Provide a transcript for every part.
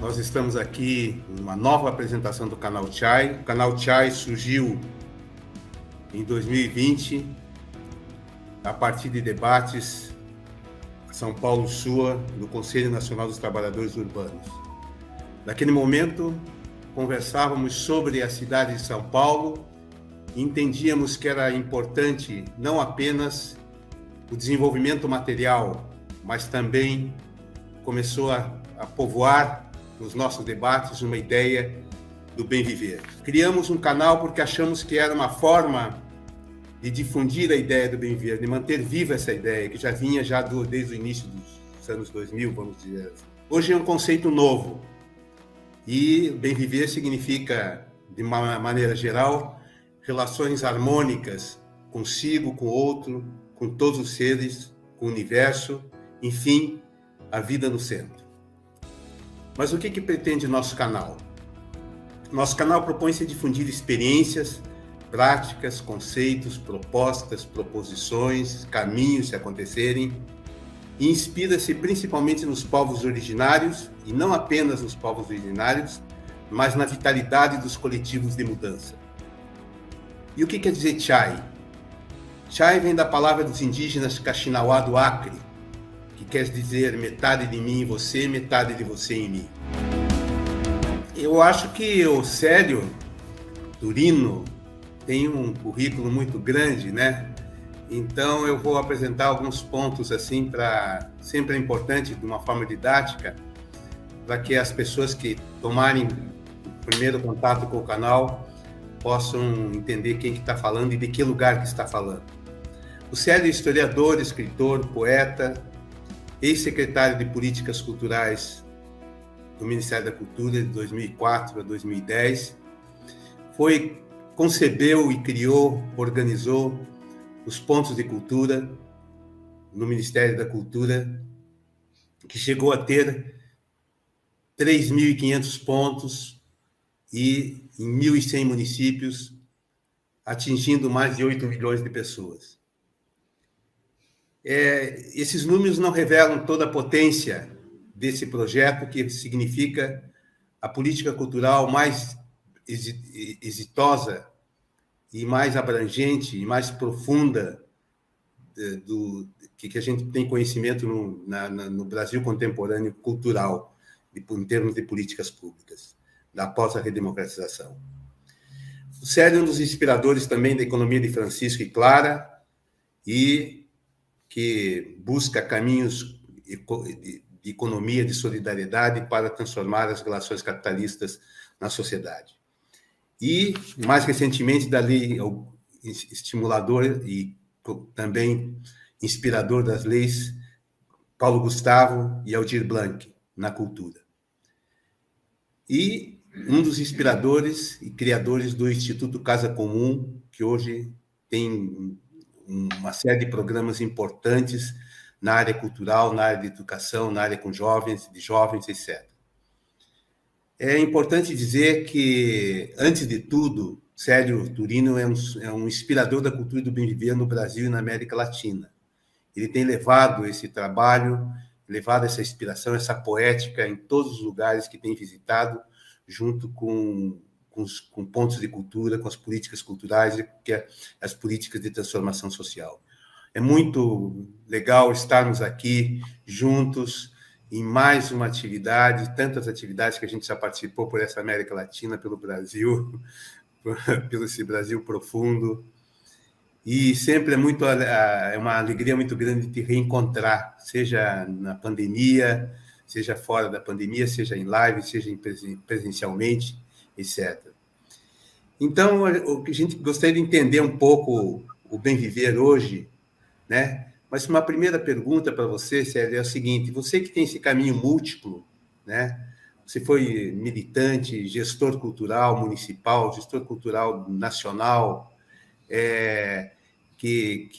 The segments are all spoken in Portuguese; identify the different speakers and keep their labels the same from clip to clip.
Speaker 1: Nós estamos aqui em uma nova apresentação do Canal Chai. O Canal Chai surgiu em 2020 a partir de debates São Paulo Sua do Conselho Nacional dos Trabalhadores Urbanos. Naquele momento, conversávamos sobre a cidade de São Paulo e entendíamos que era importante não apenas o desenvolvimento material, mas também começou a povoar nos nossos debates uma ideia do bem viver. Criamos um canal porque achamos que era uma forma de difundir a ideia do bem viver, de manter viva essa ideia que já vinha desde o início dos anos 2000, vamos dizer assim. Hoje é um conceito novo e bem viver significa, de uma maneira geral, relações harmônicas consigo, com o outro, com todos os seres, com o universo, enfim, a vida no centro. Mas o que pretende nosso canal? Nosso canal propõe-se a difundir experiências, práticas, conceitos, propostas, proposições, caminhos se acontecerem, e inspira-se principalmente nos povos originários, e não apenas nos povos originários, mas na vitalidade dos coletivos de mudança. E o que quer dizer Chai? Chai vem da palavra dos indígenas Kaxinawá do Acre, que quer dizer metade de mim em você, metade de você em mim. Eu acho que o Célio Turino tem um currículo muito grande, né? Então eu vou apresentar alguns pontos assim sempre é importante de uma forma didática para que as pessoas que tomarem o primeiro contato com o canal possam entender quem que está falando e de que lugar que está falando. O Célio é historiador, escritor, poeta, ex-secretário de Políticas Culturais do Ministério da Cultura de 2004 a 2010, concebeu e criou, organizou os pontos de cultura no Ministério da Cultura, que chegou a ter 3.500 pontos e em 1.100 municípios, atingindo mais de 8 milhões de pessoas. Esses números não revelam toda a potência desse projeto, que significa a política cultural mais exitosa e mais abrangente e mais profunda que a gente tem conhecimento no Brasil contemporâneo cultural, em termos de políticas públicas, após a redemocratização. O Célio é um dos inspiradores também da economia de Francisco e Clara e que busca caminhos de economia, de solidariedade para transformar as relações capitalistas na sociedade. E, mais recentemente, da lei estimulador e também inspirador das leis Paulo Gustavo e Aldir Blanc na cultura. E um dos inspiradores e criadores do Instituto Casa Comum, que hoje tem uma série de programas importantes na área cultural, na área de educação, na área com jovens, etc. É importante dizer que, antes de tudo, Célio Turino é um inspirador da cultura do bem viver no Brasil e na América Latina. Ele tem levado esse trabalho, levado essa inspiração, essa poética em todos os lugares que tem visitado, junto com pontos de cultura, com as políticas culturais e as políticas de transformação social. É muito legal estarmos aqui juntos em mais uma atividade, tantas atividades que a gente já participou por essa América Latina, pelo Brasil, pelo esse Brasil profundo. E sempre é uma alegria muito grande te reencontrar, seja na pandemia, seja fora da pandemia, seja em live, seja presencialmente, etc. Então, o que a gente gostaria de entender um pouco o bem viver hoje, né? Mas uma primeira pergunta para você, Célio, é o seguinte: você que tem esse caminho múltiplo, né? Você foi militante, gestor cultural municipal, gestor cultural nacional, que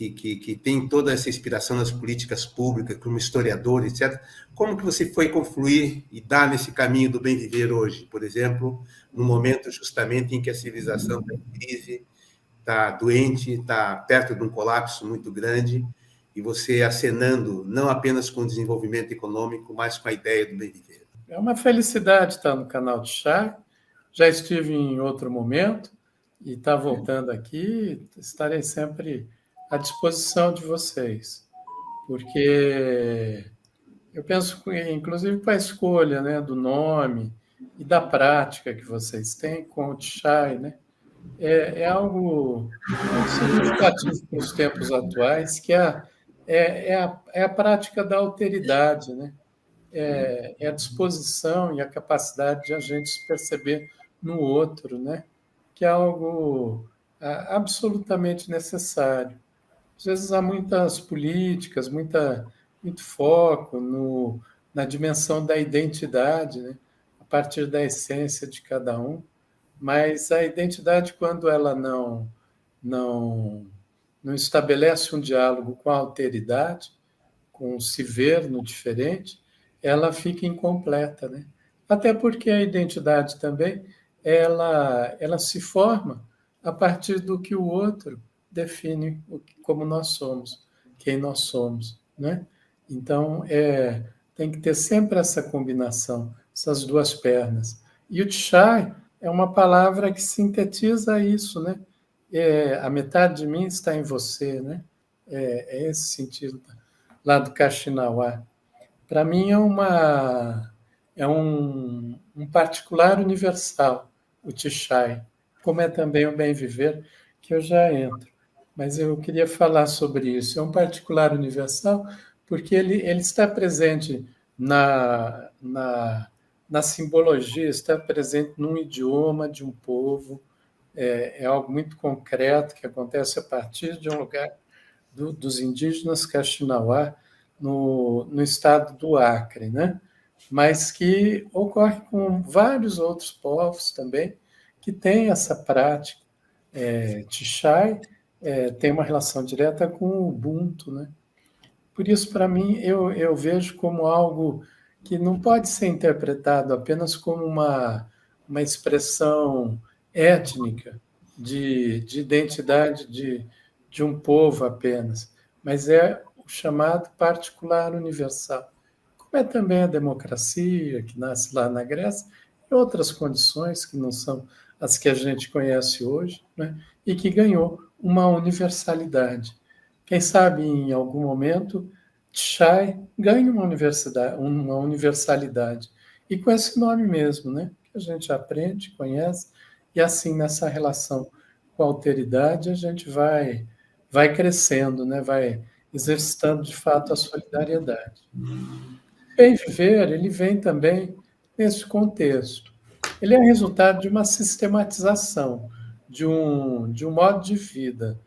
Speaker 1: tem toda essa inspiração nas políticas públicas, como historiador, etc. Como que você foi confluir e dar nesse caminho do bem viver hoje, por exemplo, no momento justamente em que a civilização está em crise, está doente, está perto de um colapso muito grande, e você acenando não apenas com o desenvolvimento econômico, mas com a ideia do bem viver?
Speaker 2: É uma felicidade estar no canal de chá. Já estive em outro momento e está voltando aqui. Estarei sempre à disposição de vocês, porque eu penso, inclusive, com a escolha, né, do nome e da prática que vocês têm com o Tchai, né? É algo muito significativo para os tempos atuais, que é a prática da alteridade, né? É a disposição e a capacidade de a gente se perceber no outro, né? Que é algo absolutamente necessário. Às vezes há muitas políticas, muito foco na dimensão da identidade, né? A partir da essência de cada um, mas a identidade, quando ela não, não estabelece um diálogo com a alteridade, com o se ver no diferente, ela fica incompleta, né? Até porque a identidade também ela se forma a partir do que o outro define como nós somos, quem nós somos, né? Então tem que ter sempre essa combinação, essas duas pernas. E o Tchai é uma palavra que sintetiza isso, né? A metade de mim está em você, né? É esse sentido lá do Kaxinawá. Para mim é um particular universal, o Tixai, como é também o bem viver, que eu já entro. Mas eu queria falar sobre isso. É um particular universal porque ele está presente na, na, na simbologia, está presente num idioma de um povo, é algo muito concreto que acontece a partir de um lugar dos indígenas Kaxinawá no estado do Acre, né? Mas que ocorre com vários outros povos também que têm essa prática. Tixai tem uma relação direta com o Ubuntu, né? Por isso, para mim, eu vejo como algo que não pode ser interpretado apenas como uma expressão étnica de identidade de um povo apenas, mas é o chamado particular universal. Como é também a democracia, que nasce lá na Grécia, e outras condições que não são as que a gente conhece hoje, né? E que ganhou uma universalidade. Quem sabe em algum momento Chai ganhe uma universalidade. E com esse nome mesmo, né? Que a gente aprende, conhece, e assim nessa relação com a alteridade a gente vai crescendo, né? Vai exercitando de fato a solidariedade. Bem viver, ele vem também nesse contexto. Ele é resultado de uma sistematização, de um modo de vida,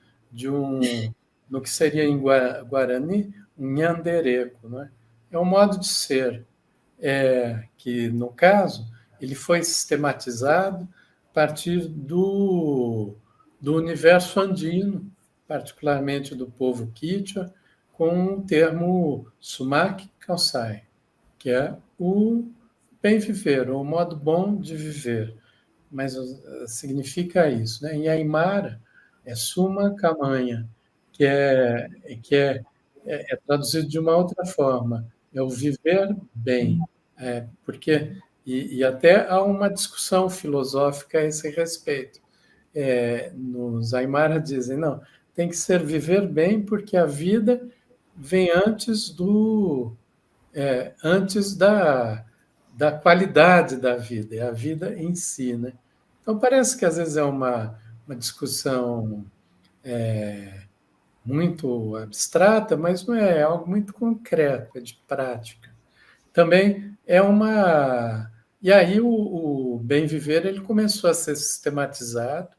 Speaker 2: no que seria em Guarani, um nhandereco. Né? É um modo de ser, que, no caso, ele foi sistematizado a partir do universo andino, particularmente do povo quichua, com o termo sumac calçai, que é o bem viver, ou o modo bom de viver. Mas significa isso. Né? Em Aimara, é suma camanha, que é traduzido de uma outra forma, é o viver bem. Porque e até há uma discussão filosófica a esse respeito. Nos Aimara dizem, não, tem que ser viver bem porque a vida vem antes da qualidade da vida, é a vida em si. Né? Então, parece que às vezes é uma discussão muito abstrata, mas não é algo muito concreto, é de prática. Também é uma. E aí o bem viver ele começou a ser sistematizado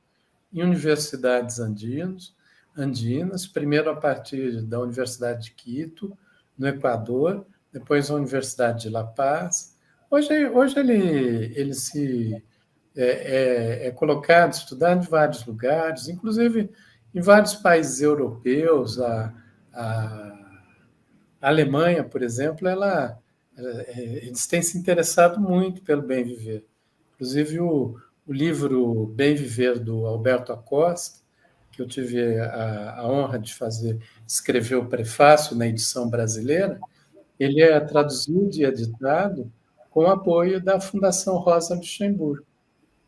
Speaker 2: em universidades andinas, primeiro a partir da Universidade de Quito, no Equador, depois a Universidade de La Paz. Hoje ele é colocado, estudado em vários lugares, inclusive em vários países europeus. A Alemanha, por exemplo, eles têm se interessado muito pelo bem viver. Inclusive, o livro Bem Viver, do Alberto Acosta, que eu tive a honra de escrever o prefácio na edição brasileira, ele é traduzido e editado com o apoio da Fundação Rosa Luxemburgo,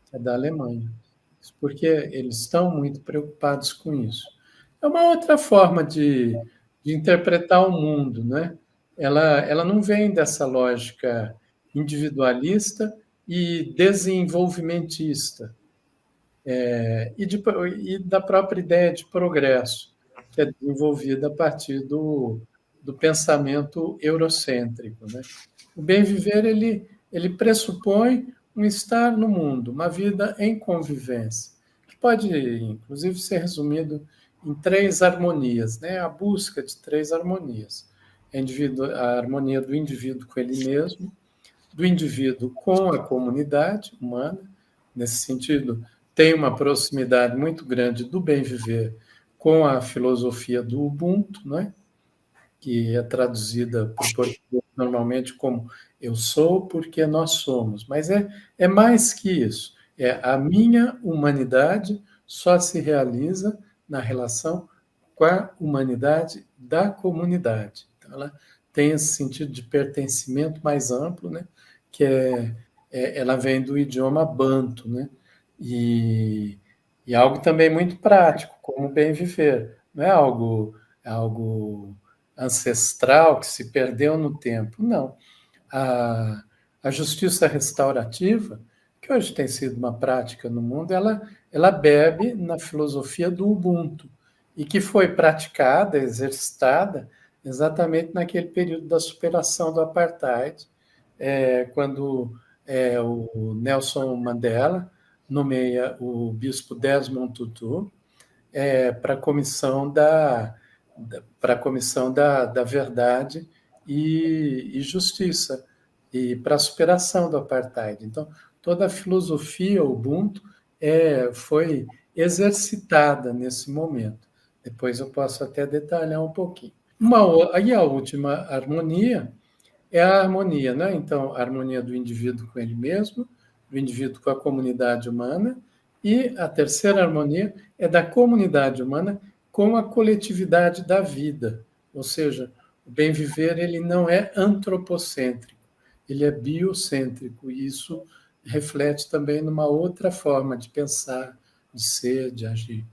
Speaker 2: que é da Alemanha, porque eles estão muito preocupados com isso. É uma outra forma de interpretar o mundo, né? Ela não vem dessa lógica individualista e desenvolvimentista, e da própria ideia de progresso, que é desenvolvida a partir do pensamento eurocêntrico, né? O bem viver ele pressupõe um estar no mundo, uma vida em convivência, que pode, inclusive, ser resumido em três harmonias, né? A busca de três harmonias: a harmonia do indivíduo com ele mesmo, do indivíduo com a comunidade humana. Nesse sentido, tem uma proximidade muito grande do bem viver com a filosofia do Ubuntu, né? Que é traduzida para o português normalmente como eu sou porque nós somos. Mas é mais que isso. A minha humanidade só se realiza na relação com a humanidade da comunidade. Então, ela tem esse sentido de pertencimento mais amplo, né? Que ela vem do idioma banto, né? E algo também muito prático, como bem viver. Não é algo ancestral que se perdeu no tempo. Não. A justiça restaurativa, que hoje tem sido uma prática no mundo, ela bebe na filosofia do Ubuntu e que foi praticada, exercitada, exatamente naquele período da superação do apartheid, quando o Nelson Mandela nomeia o bispo Desmond Tutu para a comissão da verdade e justiça, e para a superação do apartheid. Então, toda a filosofia Ubuntu foi exercitada nesse momento. Depois eu posso até detalhar um pouquinho. E a última harmonia é a harmonia, né? Então, a harmonia do indivíduo com ele mesmo, do indivíduo com a comunidade humana, e a terceira harmonia é da comunidade humana com a coletividade da vida. Ou seja, o bem viver ele não é antropocêntrico, ele é biocêntrico, e isso reflete também numa outra forma de pensar, de ser, de agir.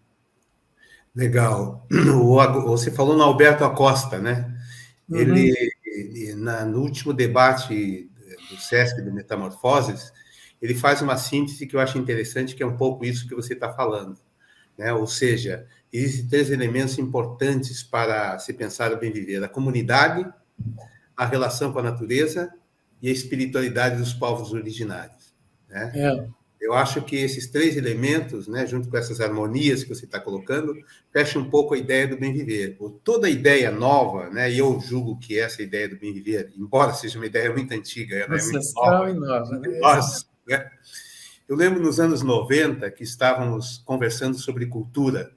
Speaker 1: Legal. Você falou no Alberto Acosta, né? Ele, no último debate do SESC do Metamorfoses, ele faz uma síntese que eu acho interessante, que é um pouco isso que você está falando, né? Ou seja, existem três elementos importantes para se pensar o bem viver: a comunidade, a relação com a natureza e a espiritualidade dos povos originários, né? Eu acho que esses três elementos, né, junto com essas harmonias que você está colocando, fecham um pouco a ideia do bem viver. Toda ideia nova, né, e eu julgo que essa ideia do bem viver, embora seja uma ideia muito antiga, ela é muito nova.
Speaker 2: E nova, né?
Speaker 1: Nossa, né? Eu lembro nos anos 90 que estávamos conversando sobre cultura.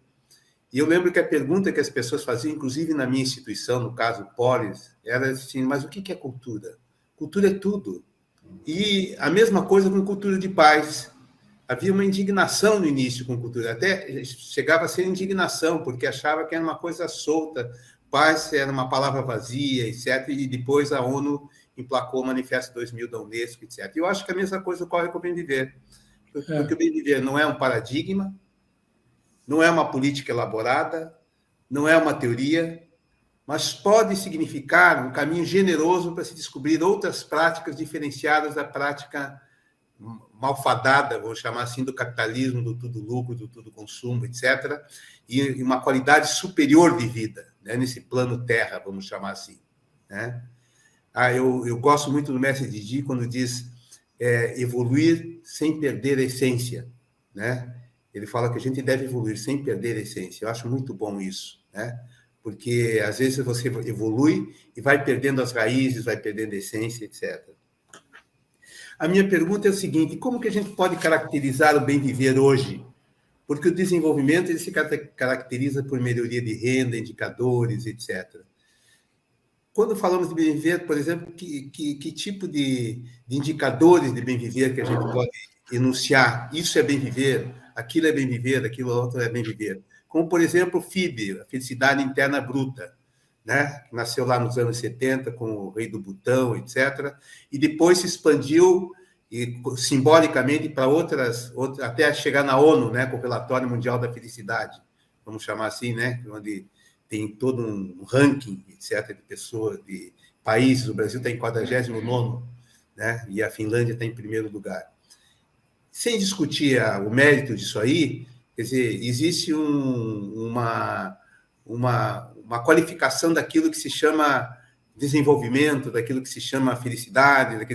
Speaker 1: E eu lembro que a pergunta que as pessoas faziam, inclusive na minha instituição, no caso Polis, era assim: mas o que é cultura? Cultura é tudo. E a mesma coisa com cultura de paz. Havia uma indignação no início com cultura, até chegava a ser indignação, porque achava que era uma coisa solta, paz era uma palavra vazia, etc. E depois a ONU emplacou o Manifesto 2000 da Unesco, etc. E eu acho que a mesma coisa ocorre com o bem viver. Porque o bem viver não é um paradigma, não é uma política elaborada, não é uma teoria, mas pode significar um caminho generoso para se descobrir outras práticas diferenciadas da prática malfadada, vou chamar assim, do capitalismo, do tudo lucro, do tudo consumo, etc., e uma qualidade superior de vida, né, nesse plano terra, vamos chamar assim, né? Eu gosto muito do mestre Didi quando diz evoluir sem perder a essência, né? Ele fala que a gente deve evoluir sem perder a essência. Eu acho muito bom isso, né? Porque às vezes você evolui e vai perdendo as raízes, vai perdendo a essência, etc. A minha pergunta é o seguinte: como que a gente pode caracterizar o bem viver hoje? Porque o desenvolvimento ele se caracteriza por melhoria de renda, indicadores, etc. Quando falamos de bem viver, por exemplo, que tipo de indicadores de bem viver que a gente pode enunciar? Isso é bem viver, aquilo é bem viver, aquilo outro é bem viver. Como, por exemplo, o FIB, a felicidade interna bruta, né? Nasceu lá nos anos 70 com o rei do Butão, etc. E depois se expandiu e simbolicamente para outras, até chegar na ONU, né, com o Relatório Mundial da Felicidade, vamos chamar assim, né, onde tem todo um ranking, etc, de pessoas, de países. O Brasil está em 49º, né, e a Finlândia está em primeiro lugar. Sem discutir o mérito disso aí, quer dizer, existe uma qualificação daquilo que se chama desenvolvimento, daquilo que se chama felicidade.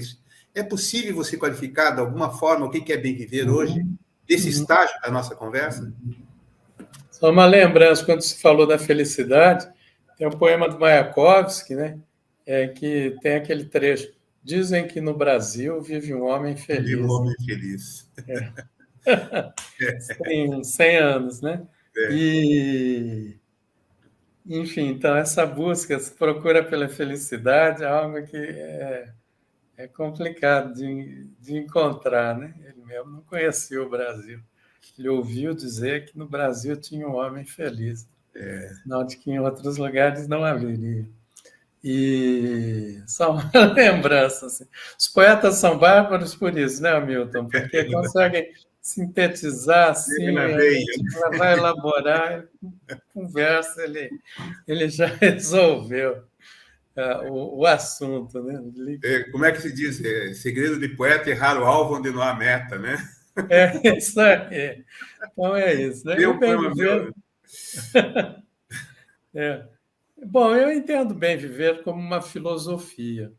Speaker 1: É possível você qualificar de alguma forma o que é bem viver hoje, desse estágio da nossa conversa?
Speaker 2: Só uma lembrança, quando se falou da felicidade, tem um poema do Mayakovsky, né? Que tem aquele trecho: dizem que no Brasil vive um homem feliz.
Speaker 1: Vive um homem feliz.
Speaker 2: 100 anos, né? E, enfim, então essa busca, essa procura pela felicidade é algo que é complicado de encontrar, né? Ele mesmo não conhecia o Brasil. Ele ouviu dizer que no Brasil tinha um homem feliz, sinal de que em outros lugares não haveria. E só uma lembrança. Assim. Os poetas são bárbaros por isso, né, Hamilton? Porque conseguem sintetizar assim, a gente vai elaborar, conversa, ele já resolveu o assunto, né?
Speaker 1: Como é que se diz? Segredo de poeta, errar o alvo onde não há meta, né?
Speaker 2: É isso aí. Então é isso. Né? O bem viver. Bom, eu entendo bem viver como uma filosofia.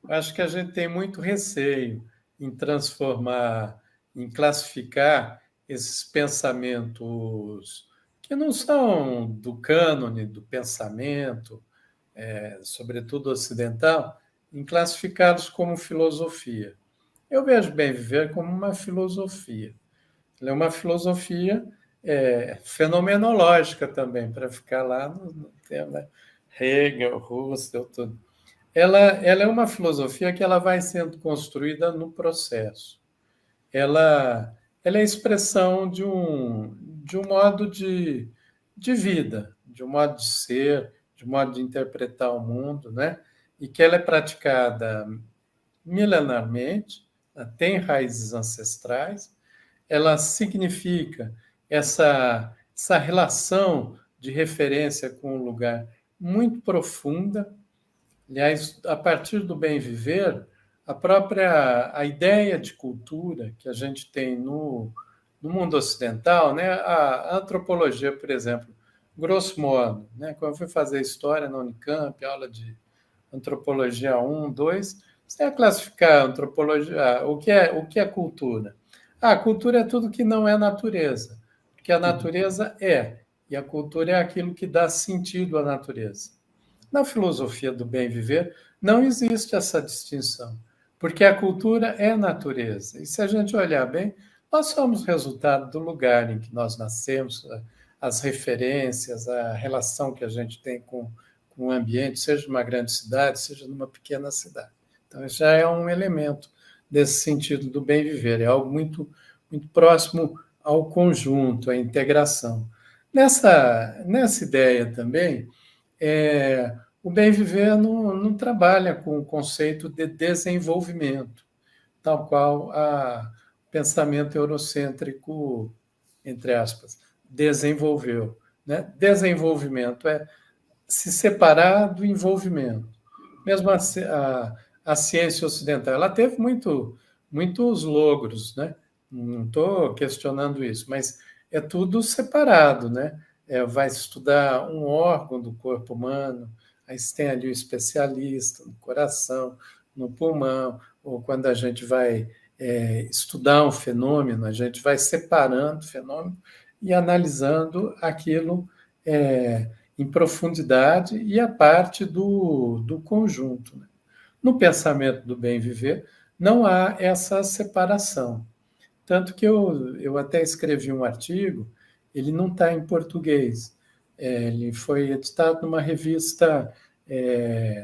Speaker 2: Acho que a gente tem muito receio em transformar, em classificar esses pensamentos que não são do cânone do pensamento, sobretudo ocidental, em classificá-los como filosofia. Eu vejo bem viver como uma filosofia. Ela é uma filosofia fenomenológica também, para ficar lá no tema Hegel, Husserl, tudo. Ela é uma filosofia que ela vai sendo construída no processo. Ela é a expressão de um modo de vida, de um modo de ser, de um modo de interpretar o mundo, né? E que ela é praticada milenarmente, tem raízes ancestrais, ela significa essa relação de referência com o lugar muito profunda. Aliás, a partir do bem viver, a ideia de cultura que a gente tem no mundo ocidental, né? A antropologia, por exemplo, grosso modo, né? Quando eu fui fazer história na Unicamp, aula de antropologia 1, 2, você ia classificar a antropologia, o que é cultura? A cultura é tudo que não é natureza, porque a natureza e a cultura é aquilo que dá sentido à natureza. Na filosofia do bem viver, não existe essa distinção, porque a cultura é natureza. E se a gente olhar bem, nós somos resultado do lugar em que nós nascemos, as referências, a relação que a gente tem com o ambiente, seja numa grande cidade, seja numa pequena cidade. Então, isso já é um elemento desse sentido do bem viver, é algo muito, muito próximo ao conjunto, à integração. Nessa ideia também, o bem viver não trabalha com o conceito de desenvolvimento, tal qual o pensamento eurocêntrico, entre aspas, desenvolveu. Né? Desenvolvimento é se separar do envolvimento. Mesmo a ciência ocidental, ela teve muitos logros, né? Não estou questionando isso, mas é tudo separado, né? Vai estudar um órgão do corpo humano, aí você tem ali o especialista no coração, no pulmão, ou quando a gente vai estudar um fenômeno, a gente vai separando o fenômeno e analisando aquilo em profundidade e a parte do conjunto. Né? No pensamento do bem viver, não há essa separação. Tanto que eu até escrevi um artigo, ele não está em português, ele foi editado numa revista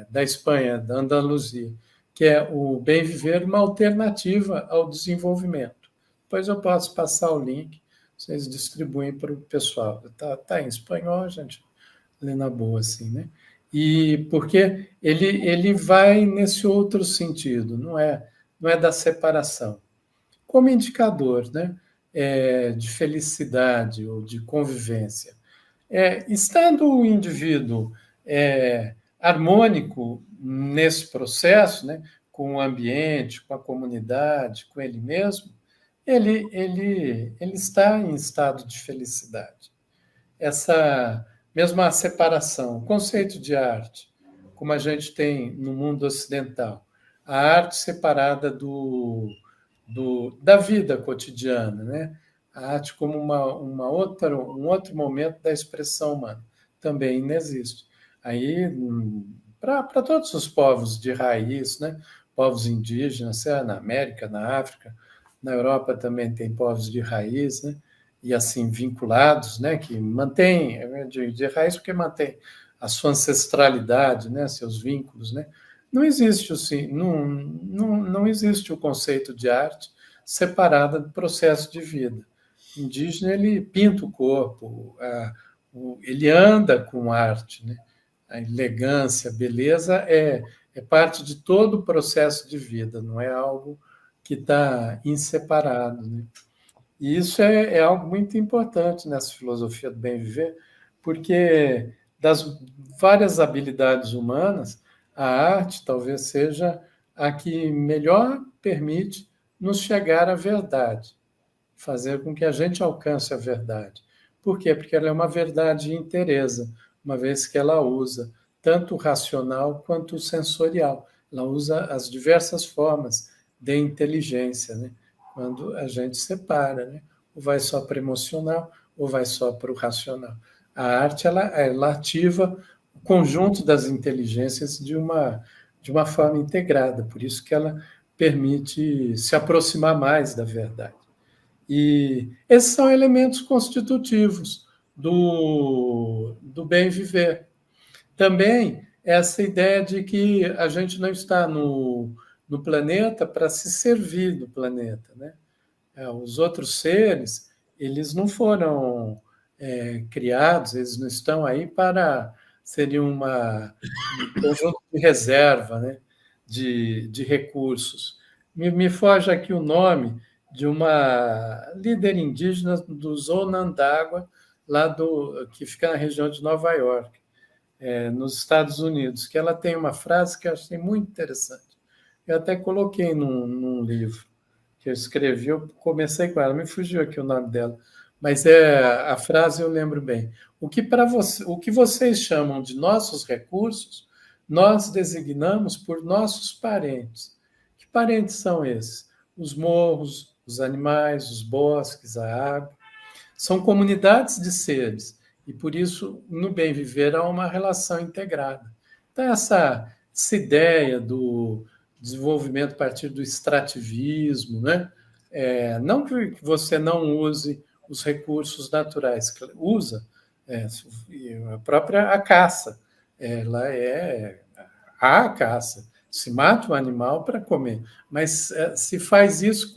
Speaker 2: da Espanha, da Andaluzia, que é o Bem Viver, uma alternativa ao desenvolvimento. Depois eu posso passar o link, vocês distribuem para o pessoal. Tá em espanhol, gente, lê na boa, assim, né? E porque ele vai nesse outro sentido, não é da separação. Como indicador, né? De felicidade ou de convivência. Estando o indivíduo harmônico nesse processo, né, com o ambiente, com a comunidade, com ele mesmo, ele está em estado de felicidade. Essa mesma separação, o conceito de arte, como a gente tem no mundo ocidental, a arte separada da vida cotidiana, né? A arte como um outro momento da expressão humana, também não existe. Aí, para todos os povos de raiz, né? Povos indígenas, seja na América, na África, na Europa também tem povos de raiz, né? E assim vinculados, né? Que mantêm de raiz porque mantém a sua ancestralidade, né? Seus vínculos, né? Não existe assim, não existe o conceito de arte separada do processo de vida. O indígena ele pinta o corpo, ele anda com arte, né? A elegância, a beleza é parte de todo o processo de vida, não é algo que está inseparado, né? E isso é algo muito importante nessa filosofia do bem viver, porque das várias habilidades humanas, a arte talvez seja a que melhor permite nos chegar à verdade, fazer com que a gente alcance a verdade. Por quê? Porque ela é uma verdade inteireza, uma vez que ela usa tanto o racional quanto o sensorial. Ela usa as diversas formas de inteligência, né? Quando a gente separa, né? Ou vai só para o emocional, ou vai só para o racional. A arte ela ativa o conjunto das inteligências de uma forma integrada, por isso que ela permite se aproximar mais da verdade. E esses são elementos constitutivos do bem viver. Também essa ideia de que a gente não está no planeta para se servir do planeta, né? Os outros seres, eles não foram criados, eles não estão aí para serem um conjunto de reserva, né? de recursos. Me foge aqui o nome de uma líder indígena dos Onondaga, que fica na região de Nova York, nos Estados Unidos, que ela tem uma frase que eu achei muito interessante. Eu até coloquei num livro que eu escrevi, eu comecei com ela, me fugiu aqui o nome dela, mas a frase eu lembro bem. O que vocês chamam de nossos recursos, nós designamos por nossos parentes. Que parentes são esses? Os morros, os animais, os bosques, a água. São comunidades de seres, e por isso, no bem viver, há uma relação integrada. Então, essa ideia do desenvolvimento a partir do extrativismo, né? Não que você não use os recursos naturais, usa, a própria a caça, ela a caça, se mata o animal para comer, mas se faz isso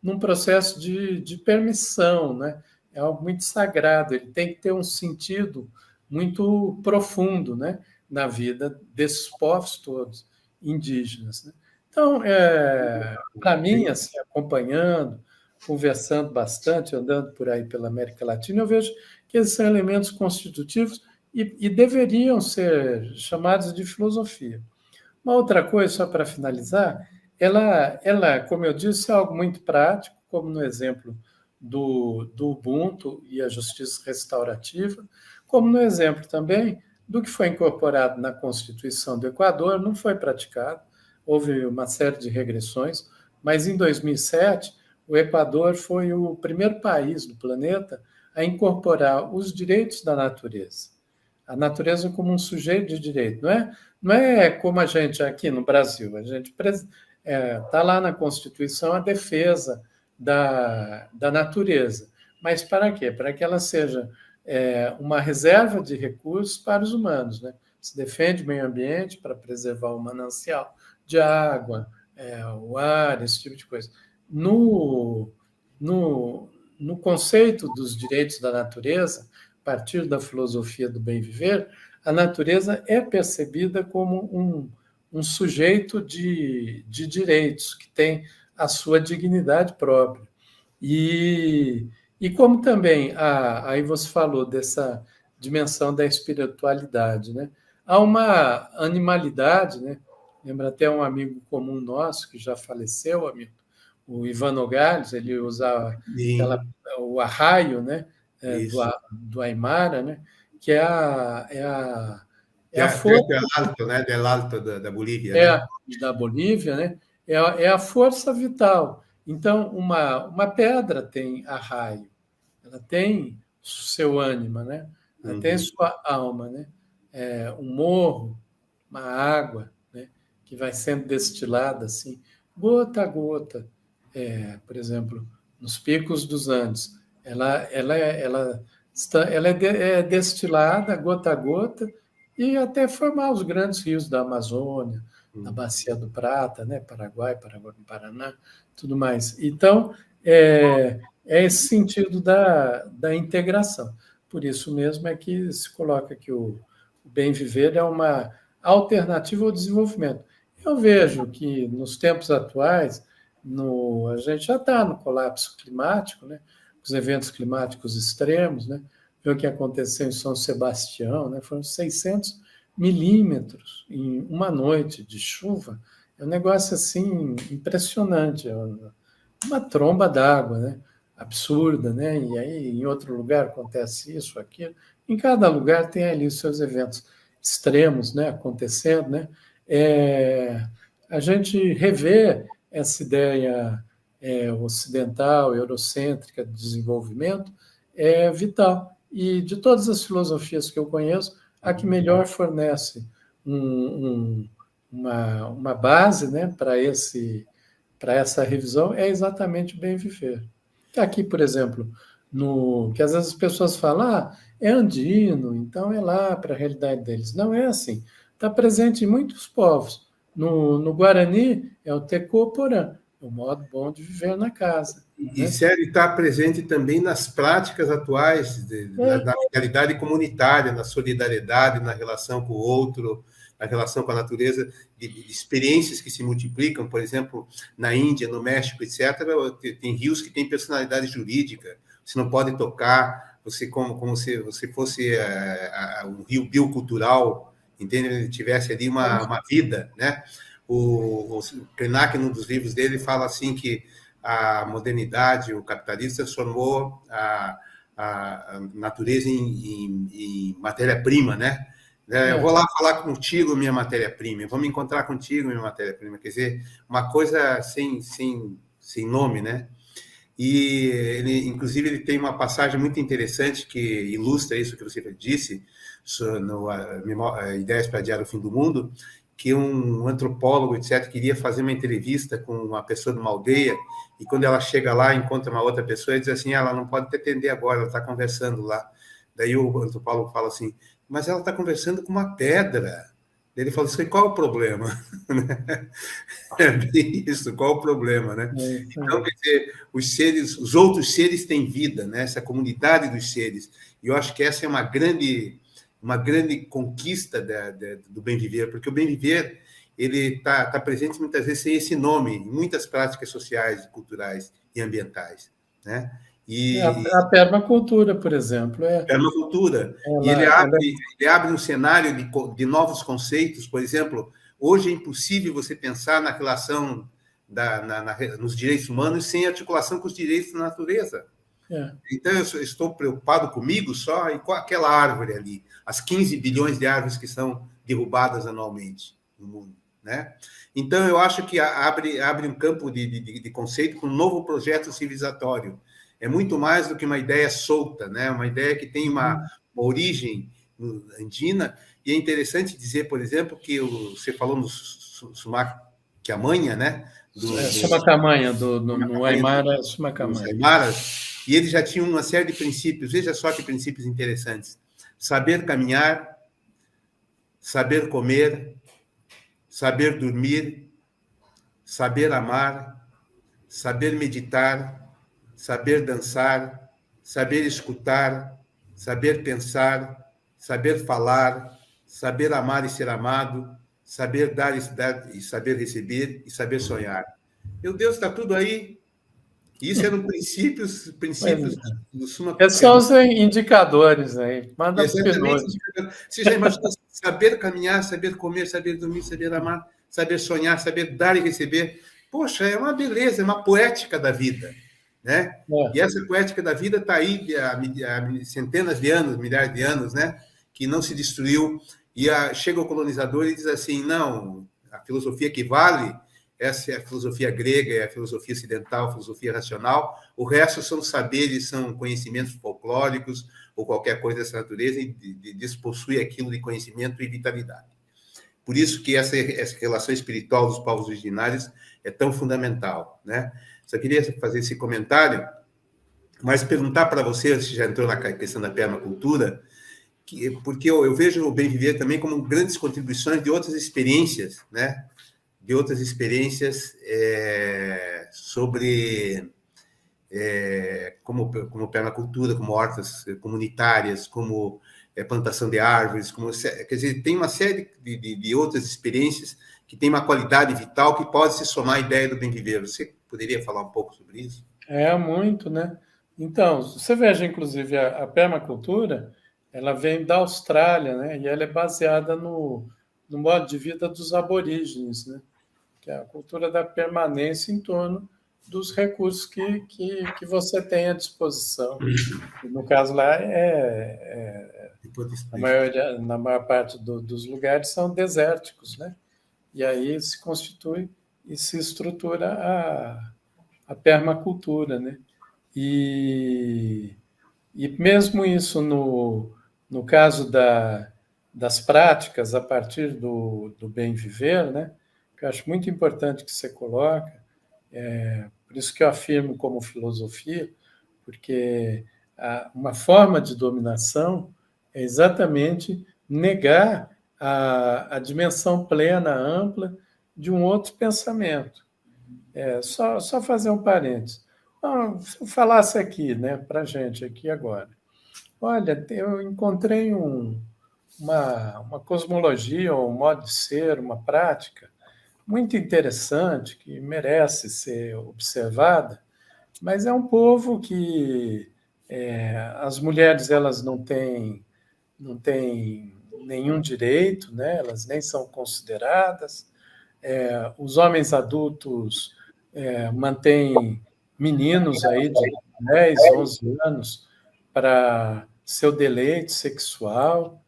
Speaker 2: num processo de permissão, né? É algo muito sagrado, ele tem que ter um sentido muito profundo, né? Na vida desses povos todos indígenas, né? Então, para mim, assim, acompanhando, conversando bastante, andando por aí pela América Latina, eu vejo que eles são elementos constitutivos e deveriam ser chamados de filosofia. Uma outra coisa, só para finalizar, ela, como eu disse, é algo muito prático, como no exemplo do Ubuntu e a justiça restaurativa, como no exemplo também do que foi incorporado na Constituição do Equador, não foi praticado, houve uma série de regressões, mas em 2007 o Equador foi o primeiro país do planeta a incorporar os direitos da natureza. A natureza como um sujeito de direito. Não é como a gente aqui no Brasil. A gente está lá na Constituição a defesa da natureza. Mas para quê? Para que ela seja uma reserva de recursos para os humanos. Né? Se defende o meio ambiente para preservar o manancial de água, o ar, esse tipo de coisa. No conceito dos direitos da natureza, a partir da filosofia do bem viver, a natureza é percebida como um sujeito de direitos, que tem a sua dignidade própria. E como também, aí você falou dessa dimensão da espiritualidade, né? Há uma animalidade, né? Lembra até um amigo comum nosso, que já faleceu, amigo, o Ivan Nogales, ele usava
Speaker 1: Sim,
Speaker 2: o arraio, né?
Speaker 1: isso.
Speaker 2: Do Aymara, né? Que é a
Speaker 1: Perto
Speaker 2: força
Speaker 1: del Alto, né? Del Alto da Bolívia, né?
Speaker 2: da Bolívia, né? É a força vital. Então, uma pedra tem arraio, ela tem seu ânima, né? Ela tem
Speaker 1: Uhum.
Speaker 2: sua alma, né? Um morro, uma água, né? Que vai sendo destilada assim, gota a gota. Por exemplo, nos picos dos Andes, ela é destilada gota a gota e até formar os grandes rios da Amazônia, da
Speaker 1: Uhum.
Speaker 2: Bacia do Prata, né? Paraguai, Paraná, tudo mais. Então, é esse sentido da integração. Por isso mesmo é que se coloca que o bem viver é uma alternativa ao desenvolvimento. Eu vejo que nos tempos atuais, a gente já está no colapso climático, né? Os eventos climáticos extremos, né? Vê o que aconteceu em São Sebastião, né? Foram 600 milímetros em uma noite de chuva. É um negócio assim impressionante, uma tromba d'água, né? Absurda, né? E aí em outro lugar acontece isso, aquilo. Em cada lugar tem ali os seus eventos extremos, né? Acontecendo, né? A gente rever essa ideia ocidental, eurocêntrica de desenvolvimento é vital. E de todas as filosofias que eu conheço, a que melhor fornece uma base, né, para essa revisão é exatamente o bem viver. Aqui, por exemplo, que às vezes as pessoas falam, é andino, então é lá para a realidade deles. Não é assim. Está presente em muitos povos. No Guarani é o tecoporã, o modo bom de viver na casa.
Speaker 1: E
Speaker 2: Né?
Speaker 1: sério, está presente também nas práticas atuais,
Speaker 2: É,
Speaker 1: na realidade comunitária, na solidariedade, na relação com o outro, na relação com a natureza, de experiências que se multiplicam, por exemplo, na Índia, no México, etc., tem rios que têm personalidade jurídica, você não pode tocar, você como se você fosse um rio biocultural, entende? Ele tivesse ali uma vida, né? O Krenak, num dos livros dele, fala assim que a modernidade, o capitalismo transformou a natureza em matéria-prima, né? Eu vou lá falar contigo, minha matéria-prima, eu vou me encontrar contigo, minha matéria-prima, quer dizer, uma coisa sem nome, né? E ele, inclusive, ele tem uma passagem muito interessante que ilustra isso que você disse, no Ideias para Adiar o Fim do Mundo, que um antropólogo, etc., queria fazer uma entrevista com uma pessoa de uma aldeia, e quando ela chega lá, encontra uma outra pessoa, e diz assim, ela não pode te atender agora, ela está conversando lá. Daí o antropólogo fala assim, mas ela está conversando com uma pedra. Ele fala assim, qual é o problema? É bem isso, qual o problema, né?
Speaker 2: isso
Speaker 1: Então,
Speaker 2: aí.
Speaker 1: quer dizer, os outros seres têm vida, né? Essa comunidade dos seres. E eu acho que essa é uma grande conquista do bem viver, porque o bem viver ele tá presente muitas vezes sem esse nome em muitas práticas sociais, culturais e ambientais, né? E
Speaker 2: A permacultura, por exemplo,
Speaker 1: permacultura. E
Speaker 2: ela
Speaker 1: ele abre um cenário de novos conceitos. Por exemplo, hoje é impossível você pensar na relação nos direitos humanos sem articulação com os direitos da natureza.
Speaker 2: é,
Speaker 1: Então, eu estou preocupado comigo só e com aquela árvore ali, as 15 bilhões de árvores que são derrubadas anualmente no mundo. Né? Então, eu acho que abre um campo de conceito com um novo projeto civilizatório. É muito mais do que uma ideia solta, né? Uma ideia que tem uma origem andina. E é interessante dizer, por exemplo, que você falou no Sumac Camanha, né?
Speaker 2: Sumacamanha, no Aymara,
Speaker 1: Dos
Speaker 2: Sumacamanha.
Speaker 1: Aymaras, e eles já tinham uma série de princípios, veja só que princípios interessantes. Saber caminhar, saber comer, saber dormir, saber amar, saber meditar, saber dançar, saber escutar, saber pensar, saber falar, saber amar e ser amado, saber dar e saber receber e saber sonhar. Meu Deus, está tudo aí. Isso eram princípios do Suma
Speaker 2: Esses são os indicadores aí. Manda para o
Speaker 1: Exatamente.
Speaker 2: Pinote.
Speaker 1: Você já imaginou saber caminhar, saber comer, saber dormir, saber amar, saber sonhar, saber dar e receber? Poxa, é uma beleza, é uma poética da vida, né? E essa poética da vida está aí há centenas de anos, milhares de anos, né? Que não se destruiu. E chega o colonizador e diz assim, não, a filosofia que vale, essa é a filosofia grega, é a filosofia ocidental, a filosofia racional, o resto são saberes, são conhecimentos folclóricos, ou qualquer coisa dessa natureza, e despossui aquilo de conhecimento e vitalidade. Por isso que essa relação espiritual dos povos originários é tão fundamental, né? Só queria fazer esse comentário, mas perguntar para você, você já entrou na questão da permacultura, porque eu vejo o bem viver também como grandes contribuições de outras experiências, né? De outras experiências sobre como permacultura, como hortas comunitárias, como plantação de árvores, quer dizer, tem uma série de outras experiências que tem uma qualidade vital que pode se somar à ideia do bem viver. Você poderia falar um pouco sobre isso?
Speaker 2: Muito, né? Então, você veja, inclusive, a permacultura, ela vem da Austrália, né? E ela é baseada no modo de vida dos aborígenes, né? Que é a cultura da permanência em torno dos recursos que você tem à disposição. E no caso lá, na maior parte dos lugares são desérticos, né? E aí se constitui e se estrutura a permacultura, né? E mesmo isso no caso das práticas a partir do bem viver, né? Que eu acho muito importante que você coloca, por isso que eu afirmo como filosofia, porque uma forma de dominação é exatamente negar a dimensão plena, ampla, de um outro pensamento. Só fazer um parênteses. Se eu falasse aqui, né, para a gente, aqui agora, olha, eu encontrei uma cosmologia, um modo de ser, uma prática muito interessante, que merece ser observada, mas é um povo que as mulheres elas não têm nenhum direito, né? Elas nem são consideradas. Os homens adultos mantêm meninos aí de 10, 11 anos para seu deleite sexual.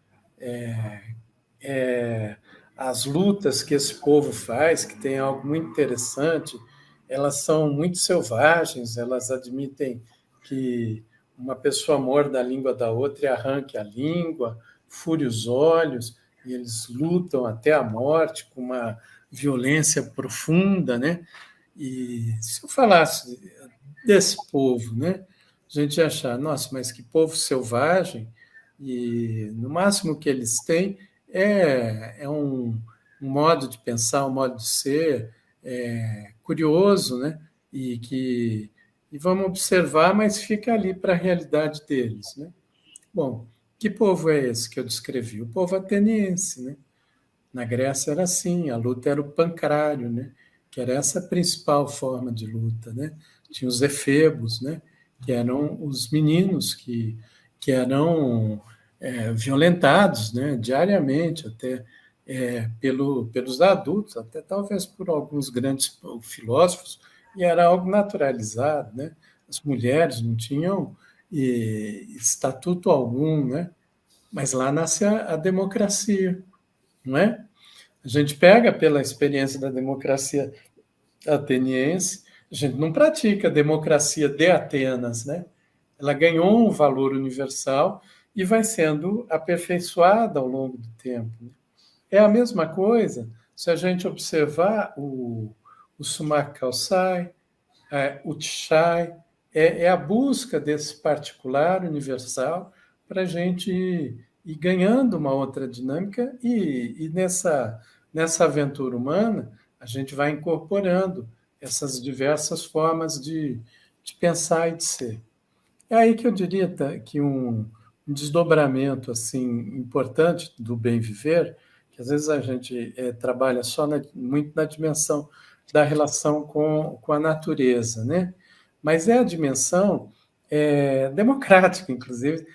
Speaker 2: As lutas que esse povo faz, que tem algo muito interessante, elas são muito selvagens, elas admitem que uma pessoa morda a língua da outra e arranque a língua, fure os olhos, e eles lutam até a morte com uma violência profunda, né? E se eu falasse desse povo, né? A gente ia achar, nossa, mas que povo selvagem, e no máximo que eles têm é um modo de pensar, um modo de ser curioso, né? E vamos observar, mas fica ali para a realidade deles, né? Bom, que povo é esse que eu descrevi? O povo ateniense, né? Na Grécia era assim, a luta era o pancrário, né? Que era essa a principal forma de luta, né? Tinha os efebos, né? Que eram os meninos que eram violentados, né? Diariamente, até pelos adultos, até talvez por alguns grandes filósofos, e era algo naturalizado, né? As mulheres não tinham estatuto algum, né? Mas lá nasce a democracia, não é? A gente pega pela experiência da democracia ateniense, a gente não pratica a democracia de Atenas, né? Ela ganhou um valor universal e vai sendo aperfeiçoada ao longo do tempo. É a mesma coisa se a gente observar o Sumak Khalsai, o Tichai, é a busca desse particular universal para a gente ir ganhando uma outra dinâmica e nessa aventura humana a gente vai incorporando essas diversas formas de pensar e de ser. É aí que eu diria que um desdobramento assim importante do bem viver, que às vezes a gente trabalha só muito na dimensão da relação com a natureza, né? Mas é a dimensão democrática, inclusive,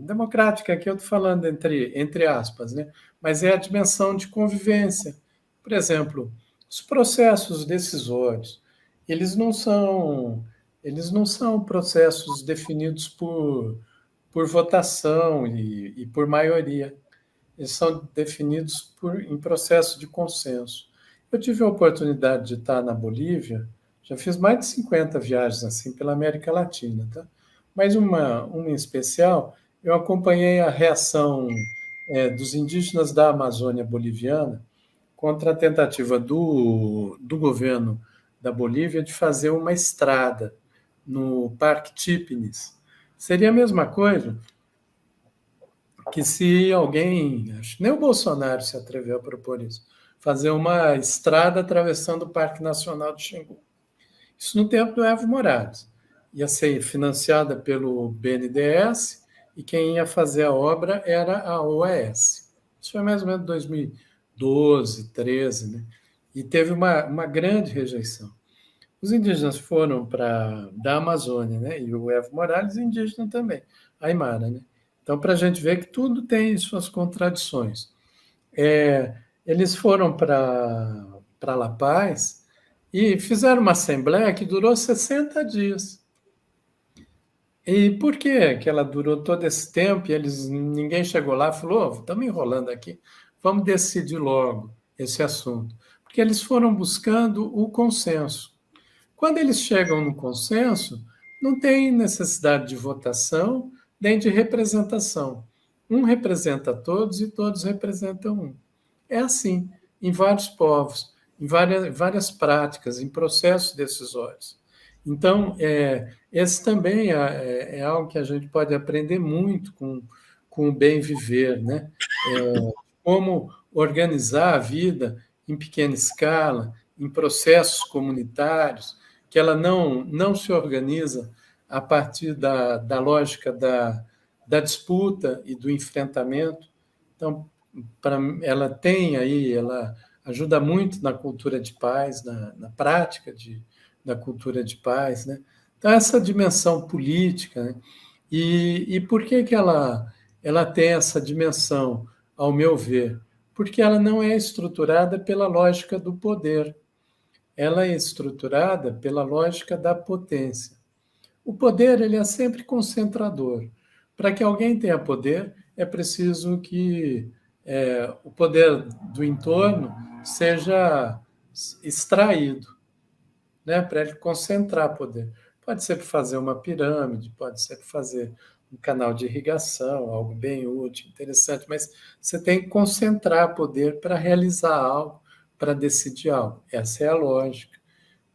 Speaker 2: democrática, que eu estou falando entre aspas, né? Mas é a dimensão de convivência. Por exemplo, os processos decisórios, eles não são, eles não são processos definidos por votação e por maioria. Eles são definidos em processo de consenso. Eu tive a oportunidade de estar na Bolívia, já fiz mais de 50 viagens assim pela América Latina, tá? Mas uma em especial, eu acompanhei a reação dos indígenas da Amazônia boliviana contra a tentativa do governo da Bolívia de fazer uma estrada no Parque Chipnis. Seria a mesma coisa que se alguém, acho que nem o Bolsonaro se atreveu a propor isso, fazer uma estrada atravessando o Parque Nacional do Xingu. Isso no tempo do Evo Morales. Ia ser financiada pelo BNDES e quem ia fazer a obra era a OAS. Isso foi mais ou menos 2012, 13, né? E teve uma grande rejeição. Os indígenas foram da Amazônia, né? E o Evo Morales, indígena também, Aimara, né? Então, para a gente ver que tudo tem suas contradições. Eles foram para La Paz e fizeram uma assembleia que durou 60 dias. E por que ela durou todo esse tempo e ninguém chegou lá e falou: oh, estamos enrolando aqui, vamos decidir logo esse assunto? Porque eles foram buscando o consenso. Quando eles chegam no consenso, não tem necessidade de votação nem de representação. Um representa todos e todos representam um. É assim em vários povos, em várias práticas, em processos decisórios. Então, esse também é algo que a gente pode aprender muito com o bem viver, né? Como organizar a vida em pequena escala, em processos comunitários, que ela não se organiza a partir da lógica da disputa e do enfrentamento. Então, ela ajuda muito na cultura de paz, na prática da cultura de paz, né? Então, essa dimensão política, né? E por que ela tem essa dimensão, ao meu ver? Porque ela não é estruturada pela lógica do poder, ela é estruturada pela lógica da potência. O poder ele é sempre concentrador. Para que alguém tenha poder, é preciso que o poder do entorno seja extraído, né, para ele concentrar poder. Pode ser para fazer uma pirâmide, pode ser para fazer um canal de irrigação, algo bem útil, interessante, mas você tem que concentrar poder para realizar algo, para decidir algo. Essa é a lógica.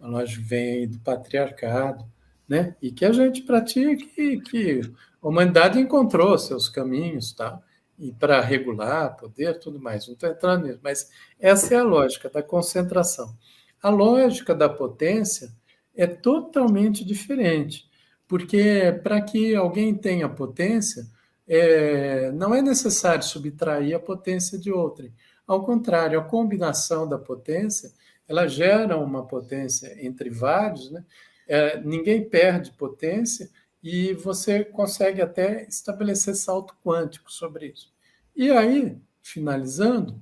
Speaker 2: A lógica vem do patriarcado, né? E que a gente pratica, que a humanidade encontrou seus caminhos, tá? E para regular poder, tudo mais. Não estou entrando nisso, mas essa é a lógica da concentração. A lógica da potência é totalmente diferente, porque para que alguém tenha potência, não é necessário subtrair a potência de outrem. Ao contrário, a combinação da potência ela gera uma potência entre vários, né? Ninguém perde potência e você consegue até estabelecer salto quântico sobre isso. E aí, finalizando,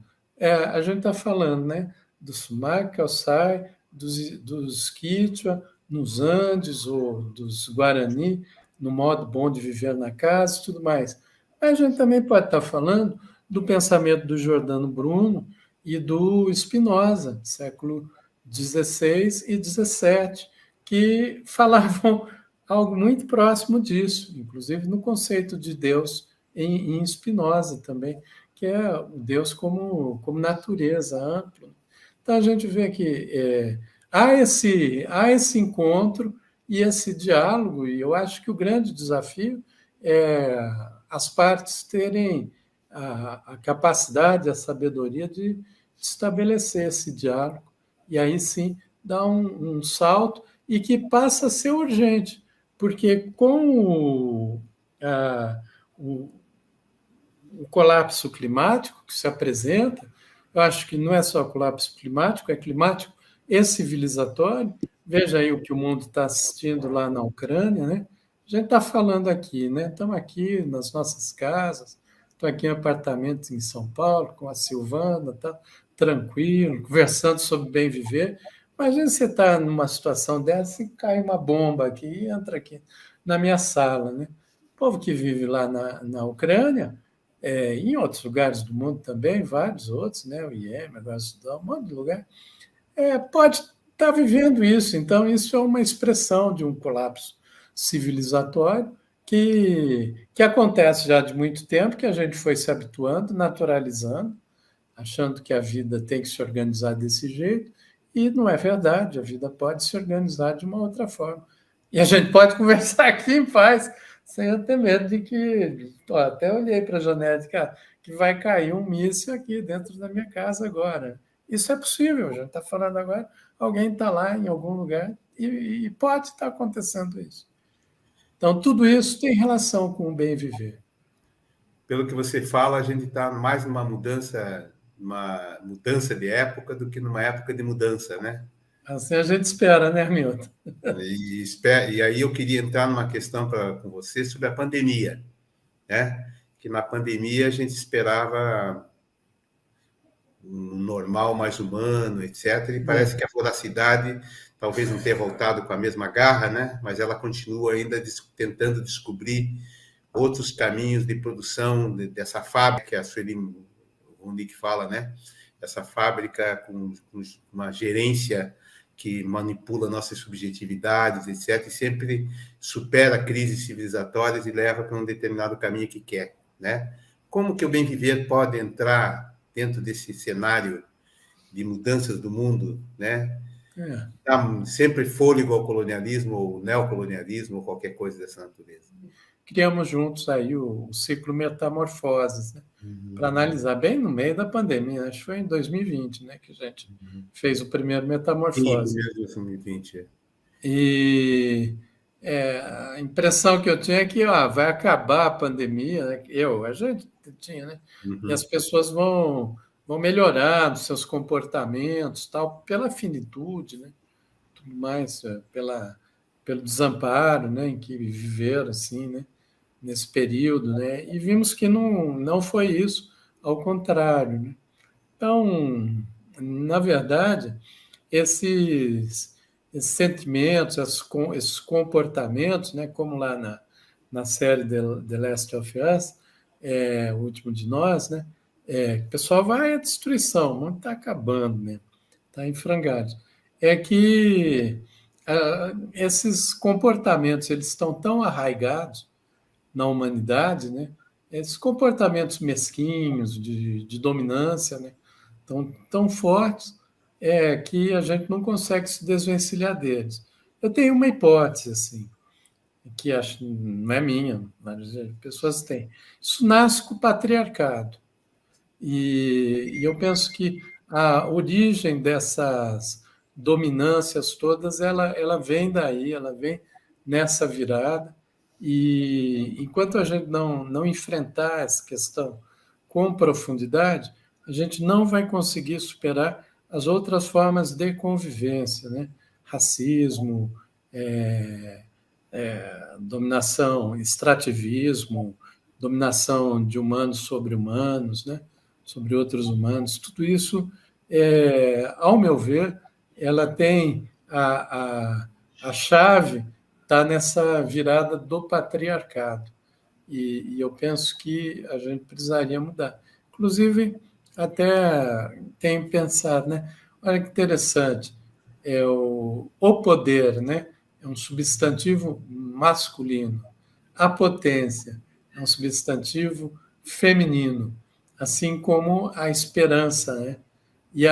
Speaker 2: a gente está falando, né, do Sumac, Calçai, dos Quichua, nos Andes, ou dos Guarani, no modo bom de viver na casa e tudo mais. Mas a gente também pode estar falando do pensamento do Giordano Bruno e do Spinoza, século XVI e XVII, que falavam algo muito próximo disso, inclusive no conceito de Deus em Spinoza também, que é o Deus como natureza ampla. Então a gente vê que há esse encontro e esse diálogo, e eu acho que o grande desafio é as partes terem a capacidade, a sabedoria de estabelecer esse diálogo, e aí sim dar um salto e que passa a ser urgente, porque com o, o colapso climático que se apresenta, eu acho que não é só colapso climático, é climático e civilizatório. Veja aí o que o mundo está assistindo lá na Ucrânia, né? A gente está falando aqui, né? Estamos aqui nas nossas casas, estou aqui em apartamentos em São Paulo com a Silvana, tá tranquilo, conversando sobre bem viver. Imagina você está numa situação dessa e cai uma bomba aqui e entra aqui na minha sala, né? O povo que vive lá na Ucrânia, em outros lugares do mundo também, vários outros, né? O Iêmen, agora o Sudão, um monte de lugar, pode estar vivendo isso. Então, isso é uma expressão de um colapso civilizatório que acontece já de muito tempo, que a gente foi se habituando, naturalizando, achando que a vida tem que se organizar desse jeito, e não é verdade, a vida pode se organizar de uma outra forma. E a gente pode conversar aqui em paz, sem eu ter medo de que. Ó, até olhei para a janela de cá, que vai cair um míssil aqui dentro da minha casa agora. Isso é possível, a gente está falando agora, alguém está lá em algum lugar e pode estar acontecendo isso. Então, tudo isso tem relação com o bem viver.
Speaker 1: Pelo que você fala, a gente está mais numa mudança de época do que numa época de mudança, né?
Speaker 2: Assim a gente espera, né, Milton?
Speaker 1: E aí eu queria entrar numa questão com você sobre a pandemia, né? Que na pandemia a gente esperava um normal mais humano, etc. E parece que a voracidade talvez não tenha voltado com a mesma garra, né? Mas ela continua ainda tentando descobrir outros caminhos de produção dessa fábrica, a Sueli Ronick fala, né? Essa fábrica com uma gerência que manipula nossas subjetividades, etc., e sempre supera crises civilizatórias e leva para um determinado caminho que quer, né? Como que o bem viver pode entrar dentro desse cenário de mudanças do mundo, né? Dá sempre fôlego ao colonialismo, ou neocolonialismo, ou qualquer coisa dessa natureza.
Speaker 2: Criamos juntos aí o ciclo Metamorfoses, né? Para analisar bem no meio da pandemia, acho que foi em 2020, né, que a gente fez o primeiro Metamorfose.
Speaker 1: Sim, 2020.
Speaker 2: E a impressão que eu tinha é que vai acabar a pandemia, né? A gente tinha, né? E as pessoas vão melhorar os seus comportamentos, tal, pela finitude, né? Tudo mais, pelo desamparo, né, em que viveram, assim, né? Nesse período, né? E vimos que não foi isso, ao contrário, né? Então, na verdade, esses sentimentos, esses comportamentos, né? Como lá na série The Last of Us, o último de nós, né? O pessoal vai à destruição, o mundo está acabando mesmo, está em frangalhos. É que esses comportamentos eles estão tão arraigados na humanidade, né? Esses comportamentos mesquinhos de dominância, né? Tão fortes que a gente não consegue se desvencilhar deles. Eu tenho uma hipótese assim, que acho não é minha, mas pessoas têm. Isso nasce com o patriarcado e eu penso que a origem dessas dominâncias todas ela vem daí, ela vem nessa virada. E enquanto a gente não enfrentar essa questão com profundidade, a gente não vai conseguir superar as outras formas de convivência, né? Racismo, dominação, extrativismo, dominação de humanos sobre humanos, né? Sobre outros humanos. Tudo isso, ao meu ver, ela tem a chave está nessa virada do patriarcado. E eu penso que a gente precisaria mudar. Inclusive, até tenho pensado, né? Olha que interessante, o poder, né? É um substantivo masculino. A potência é um substantivo feminino, assim como a esperança, né? E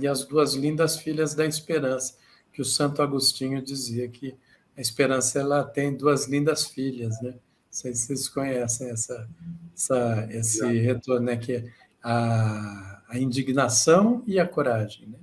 Speaker 2: as duas lindas filhas da esperança, que o Santo Agostinho dizia que a esperança ela tem duas lindas filhas, né? Não sei se vocês conhecem esse retorno, né? Que é a indignação e a coragem, né?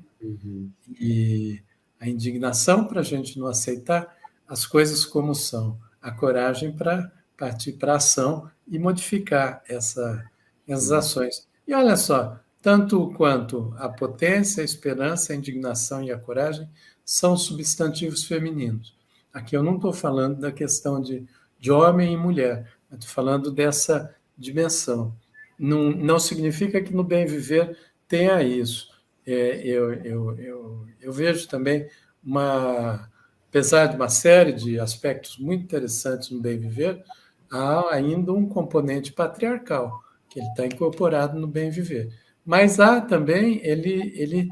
Speaker 2: E a indignação para a gente não aceitar as coisas como são, a coragem para partir para a ação e modificar essas ações. E olha só, tanto quanto a potência, a esperança, a indignação e a coragem são substantivos femininos. Aqui eu não estou falando da questão de homem e mulher, estou falando dessa dimensão. Não significa que no bem viver tenha isso. Eu vejo também apesar de uma série de aspectos muito interessantes no bem viver, há ainda um componente patriarcal que ele está incorporado no bem viver. Mas há também ele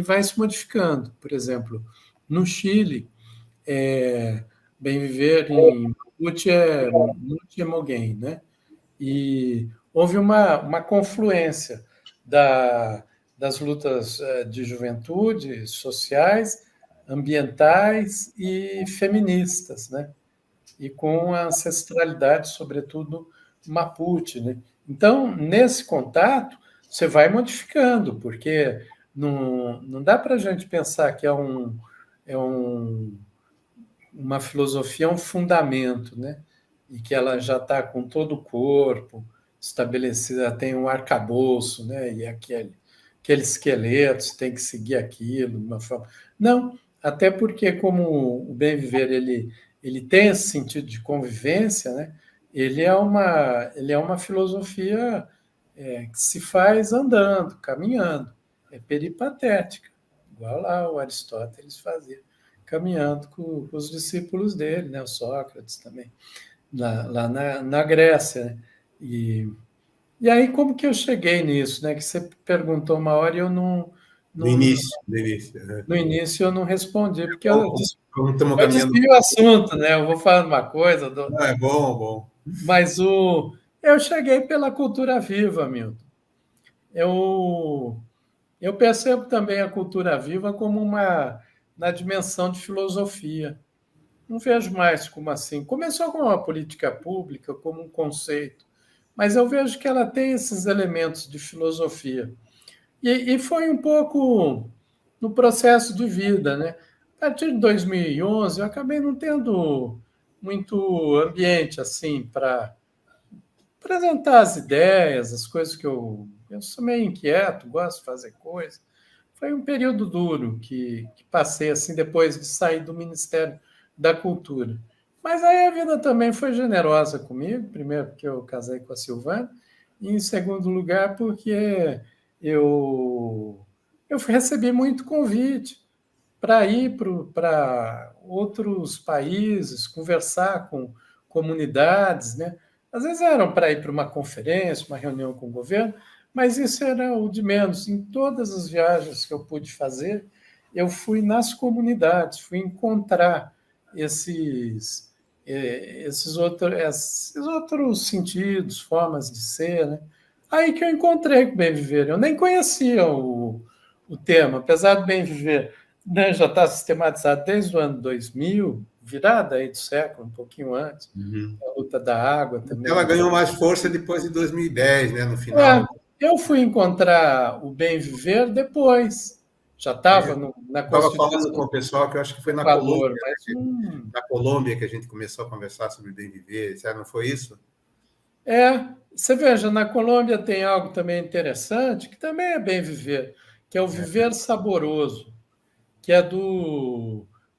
Speaker 2: vai se modificando. Por exemplo, no Chile, bem viver em Multiemogen, né? E houve uma confluência das lutas de juventude, sociais, ambientais e feministas, né? E com a ancestralidade, sobretudo Mapuche, né? Então, nesse contato, você vai modificando, porque não dá para a gente pensar que é uma filosofia, um fundamento, né? E que ela já está com todo o corpo estabelecida, tem um arcabouço, né? E aquele esqueleto, você tem que seguir aquilo de uma forma. Não, até porque, como o bem viver ele tem esse sentido de convivência, né? Ele é uma filosofia que se faz andando, caminhando, é peripatética, igual lá o Aristóteles fazia, caminhando com os discípulos dele, né? O Sócrates também, lá na Grécia. Né? E aí, como que eu cheguei nisso? Né? Que você perguntou uma hora e eu
Speaker 1: No
Speaker 2: não,
Speaker 1: início, no início.
Speaker 2: no início eu não respondi, porque
Speaker 1: Como estamos
Speaker 2: eu
Speaker 1: caminhando.
Speaker 2: desvio o assunto, né? Eu vou falando uma coisa,
Speaker 1: Não, é bom, bom.
Speaker 2: mas eu cheguei pela cultura viva, Milton. Eu percebo também a cultura viva como na dimensão de filosofia. Não vejo mais como assim. Começou como uma política pública, como um conceito, mas eu vejo que ela tem esses elementos de filosofia. E foi um pouco no processo de vida, né? A partir de 2011, eu acabei não tendo muito ambiente assim para apresentar as ideias, as coisas que eu sou meio inquieto, gosto de fazer coisas. Foi um período duro que passei assim depois de sair do Ministério da Cultura. Mas aí a vida também foi generosa comigo, primeiro porque eu casei com a Silvana, e em segundo lugar porque eu, eu recebi muito convite para ir para outros países, conversar com comunidades, né? Às vezes eram para ir para uma conferência, uma reunião com o governo, mas isso era o de menos. Em todas as viagens que eu pude fazer, eu fui nas comunidades, fui encontrar esses outros sentidos, formas de ser, né? Aí que eu encontrei com o Bem Viver. Eu nem conhecia o tema, apesar do Bem Viver, né, já está sistematizado desde o ano 2000, virada aí do século, um pouquinho antes, a luta da água também.
Speaker 1: Ela ganhou mais força depois de 2010, né, no
Speaker 2: É,
Speaker 1: final.
Speaker 2: eu fui encontrar o Bem Viver depois, já estava na
Speaker 1: Estava falando
Speaker 2: Constituição
Speaker 1: com o pessoal que eu acho que foi
Speaker 2: do Equador, mas
Speaker 1: Na Colômbia que a gente começou a conversar sobre bem viver, certo? Não foi isso?
Speaker 2: você veja, na Colômbia tem algo também interessante, que também é bem viver, que é o viver saboroso, que é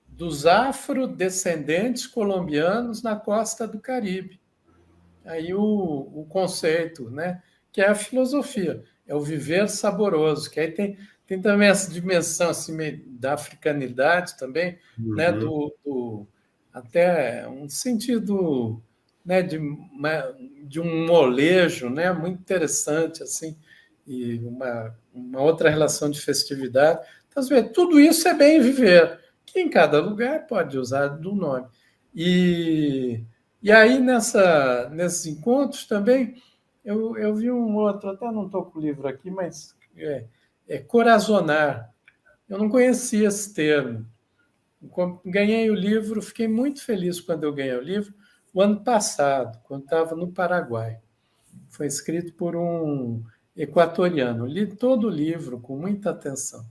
Speaker 2: dos afrodescendentes colombianos na costa do Caribe. Aí o conceito, né? Que é a filosofia, é o viver saboroso, que aí tem também essa dimensão assim, da africanidade também, né? Até um sentido, né? De um molejo, né? Muito interessante assim, e uma outra relação de festividade. Então, você vê, tudo isso é bem viver, que em cada lugar pode usar do nome. E aí, nesses encontros também, eu vi um outro, até não estou com o livro aqui, mas corazonar. Eu não conhecia esse termo. Ganhei o livro, fiquei muito feliz quando eu ganhei o livro, o ano passado, quando estava no Paraguai. Foi escrito por um equatoriano. Li todo o livro com muita atenção.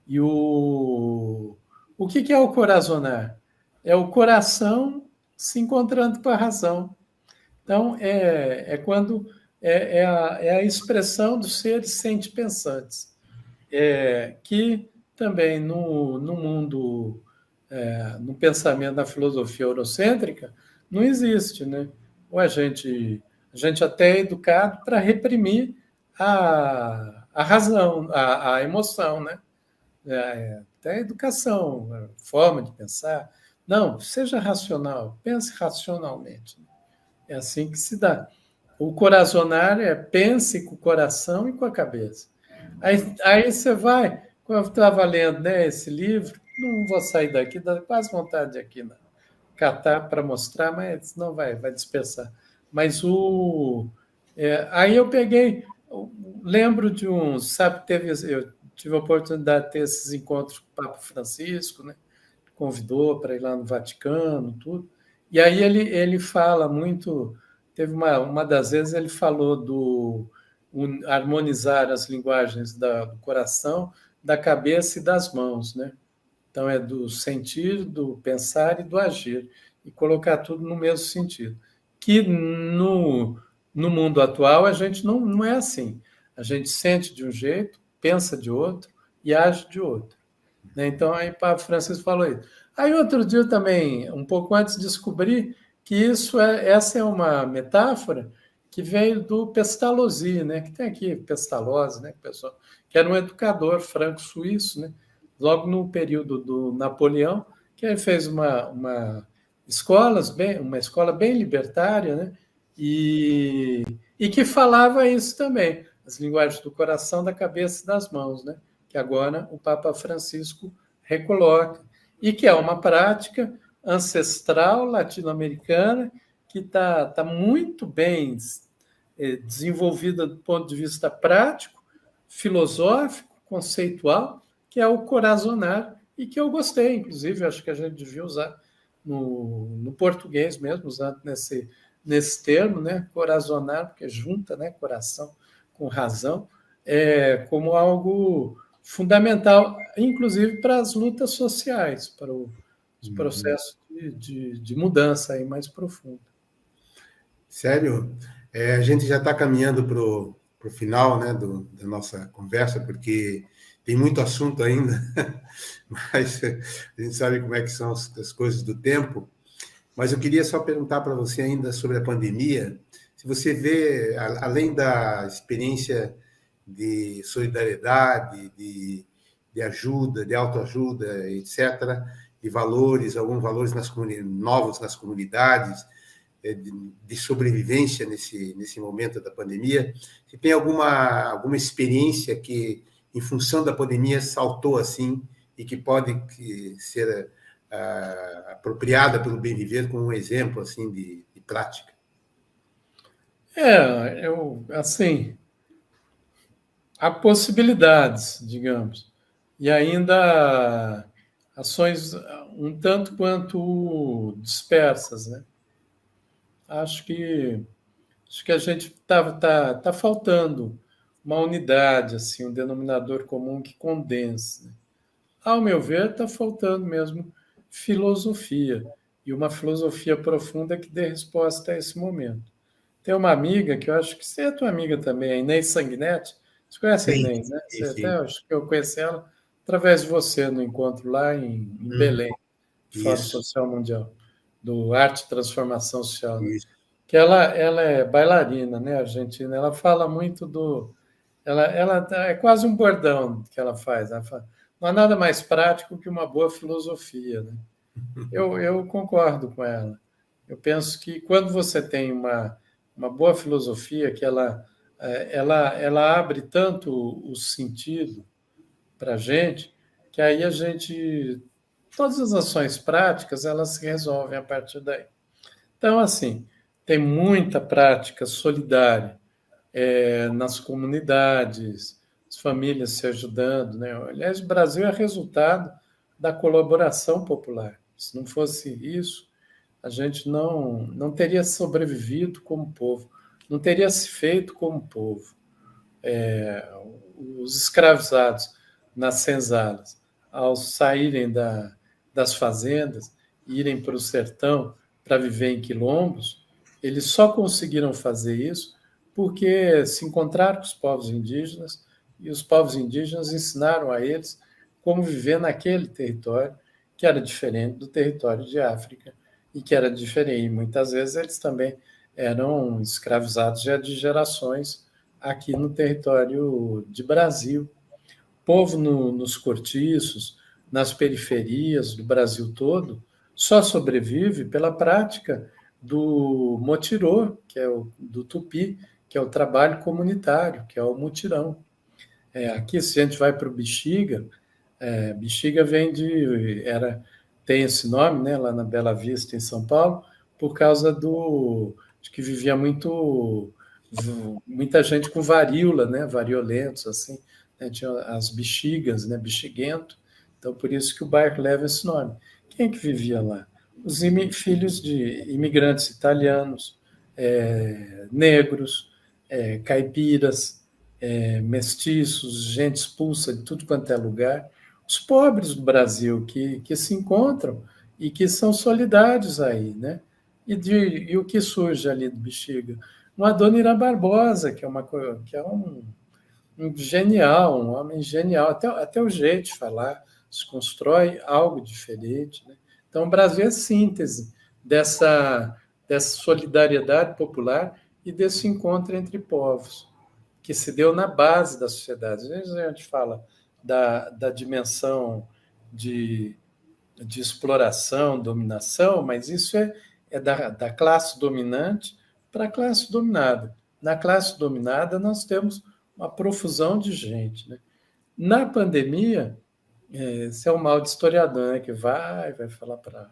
Speaker 2: E o que é o corazonar? É o coração se encontrando com a razão. Então, quando é a expressão dos seres sentipensantes, que também no mundo, no pensamento da filosofia eurocêntrica, não existe, né? Ou a gente até é educado para reprimir a razão, a emoção, né? Até a educação, a forma de pensar. Não, seja racional, pense racionalmente. É assim que se dá. O corazonar é pense com o coração e com a cabeça. Aí você vai, quando eu estava lendo, né, esse livro, não vou sair daqui, dá quase vontade de aqui, né, catar para mostrar, mas não vai dispersar. Mas aí eu peguei, lembro de uns, sabe, eu tive a oportunidade de ter esses encontros com o Papa Francisco, né? Convidou para ir lá no Vaticano, tudo. E aí ele fala muito. Teve uma das vezes ele falou do harmonizar as linguagens do coração, da cabeça e das mãos, né? Então é do sentir, do pensar e do agir e colocar tudo no mesmo sentido. Que no mundo atual a gente não é assim. A gente sente de um jeito, pensa de outro e age de outro, né? Então, aí Papa Francisco falou isso. Aí, outro dia eu também, um pouco antes, descobri que essa é uma metáfora que veio do Pestalozzi, né? Que tem aqui Pestalozzi, né? Pessoal, que era um educador franco-suíço, né? Logo no período do Napoleão, que ele fez uma escola bem libertária, né? E que falava isso também, as linguagens do coração, da cabeça e das mãos, né? Que agora o Papa Francisco recoloca, e que é uma prática ancestral latino-americana que está muito bem desenvolvida do ponto de vista prático, filosófico, conceitual, que é o corazonar, e que eu gostei, inclusive, acho que a gente devia usar no português mesmo, usando nesse termo, né? Corazonar, porque junta, né? Coração com razão, como algo fundamental, inclusive para as lutas sociais, para os processos de mudança aí mais profundo.
Speaker 1: Sério? A gente já está caminhando para o final, né, da nossa conversa, porque tem muito assunto ainda, mas a gente sabe como é que são as coisas do tempo. Mas eu queria só perguntar para você ainda sobre a pandemia, se você vê, além da experiência de solidariedade, de ajuda, de autoajuda, etc., de valores, alguns valores novos nas comunidades, de sobrevivência nesse momento da pandemia. Se tem alguma experiência que, em função da pandemia, saltou assim e que pode ser apropriada pelo bem viver como um exemplo assim de prática?
Speaker 2: Assim, há possibilidades, digamos, e ainda ações um tanto quanto dispersas, né? Acho que a gente tá faltando uma unidade, assim, um denominador comum que condense, né? Ao meu ver, está faltando mesmo filosofia, e uma filosofia profunda que dê resposta a esse momento. Tem uma amiga que eu acho que você é tua amiga também, a Inês Sanguinetti. Você conhece a
Speaker 1: Sim,
Speaker 2: Inês, né?
Speaker 1: sim,
Speaker 2: Você até
Speaker 1: sim.
Speaker 2: acho que eu conheci ela através de você no encontro lá em Belém, Fórum
Speaker 1: Isso,
Speaker 2: Social Mundial, do Arte e Transformação Social, né?
Speaker 1: isso.
Speaker 2: Que ela é bailarina, né, argentina. Ela fala muito ela é quase um bordão que ela faz. Ela fala, não há nada mais prático que uma boa filosofia, né? Eu concordo com ela. Eu penso que quando você tem uma boa filosofia, que ela abre tanto o sentido para a gente, que aí todas as ações práticas, elas se resolvem a partir daí. Então, assim, tem muita prática solidária nas comunidades, as famílias se ajudando, né? Aliás, o Brasil é resultado da colaboração popular. Se não fosse isso, a gente não teria sobrevivido como povo, não teria se feito como povo. Os escravizados nas senzalas, ao saírem das fazendas, irem para o sertão para viver em quilombos, Eles só conseguiram fazer isso porque se encontraram com os povos indígenas e os povos indígenas ensinaram a eles como viver naquele território que era diferente do território de África e que era diferente. E muitas vezes eles também eram escravizados já de gerações aqui no território de Brasil. O povo nos cortiços, nas periferias do Brasil todo, só sobrevive pela prática do motirô, que é o do tupi, que é o trabalho comunitário, que é o mutirão. Aqui, se a gente vai para o Bexiga, Bexiga vem tem esse nome, né, lá na Bela Vista, em São Paulo, por causa de que vivia muita gente com varíola, né, variolentos, assim, né, tinha as bexigas, né, bexiguento, então por isso que o bairro leva esse nome. Quem é que vivia lá? Os filhos de imigrantes italianos, negros, caipiras, mestiços, gente expulsa de tudo quanto é lugar, os pobres do Brasil que se encontram e que são solidários aí, né? E o que surge ali do Bexiga? Uma Dona Ira Barbosa, que é um genial, um homem genial, até o jeito de falar, se constrói algo diferente, né? Então, o Brasil é síntese dessa solidariedade popular e desse encontro entre povos que se deu na base da sociedade. Às vezes a gente fala da dimensão de, de exploração, dominação, mas isso é da classe dominante para a classe dominada. Na classe dominada, nós temos uma profusão de gente. Né? Na pandemia, esse é o mal de historiador, né? Que vai falar para.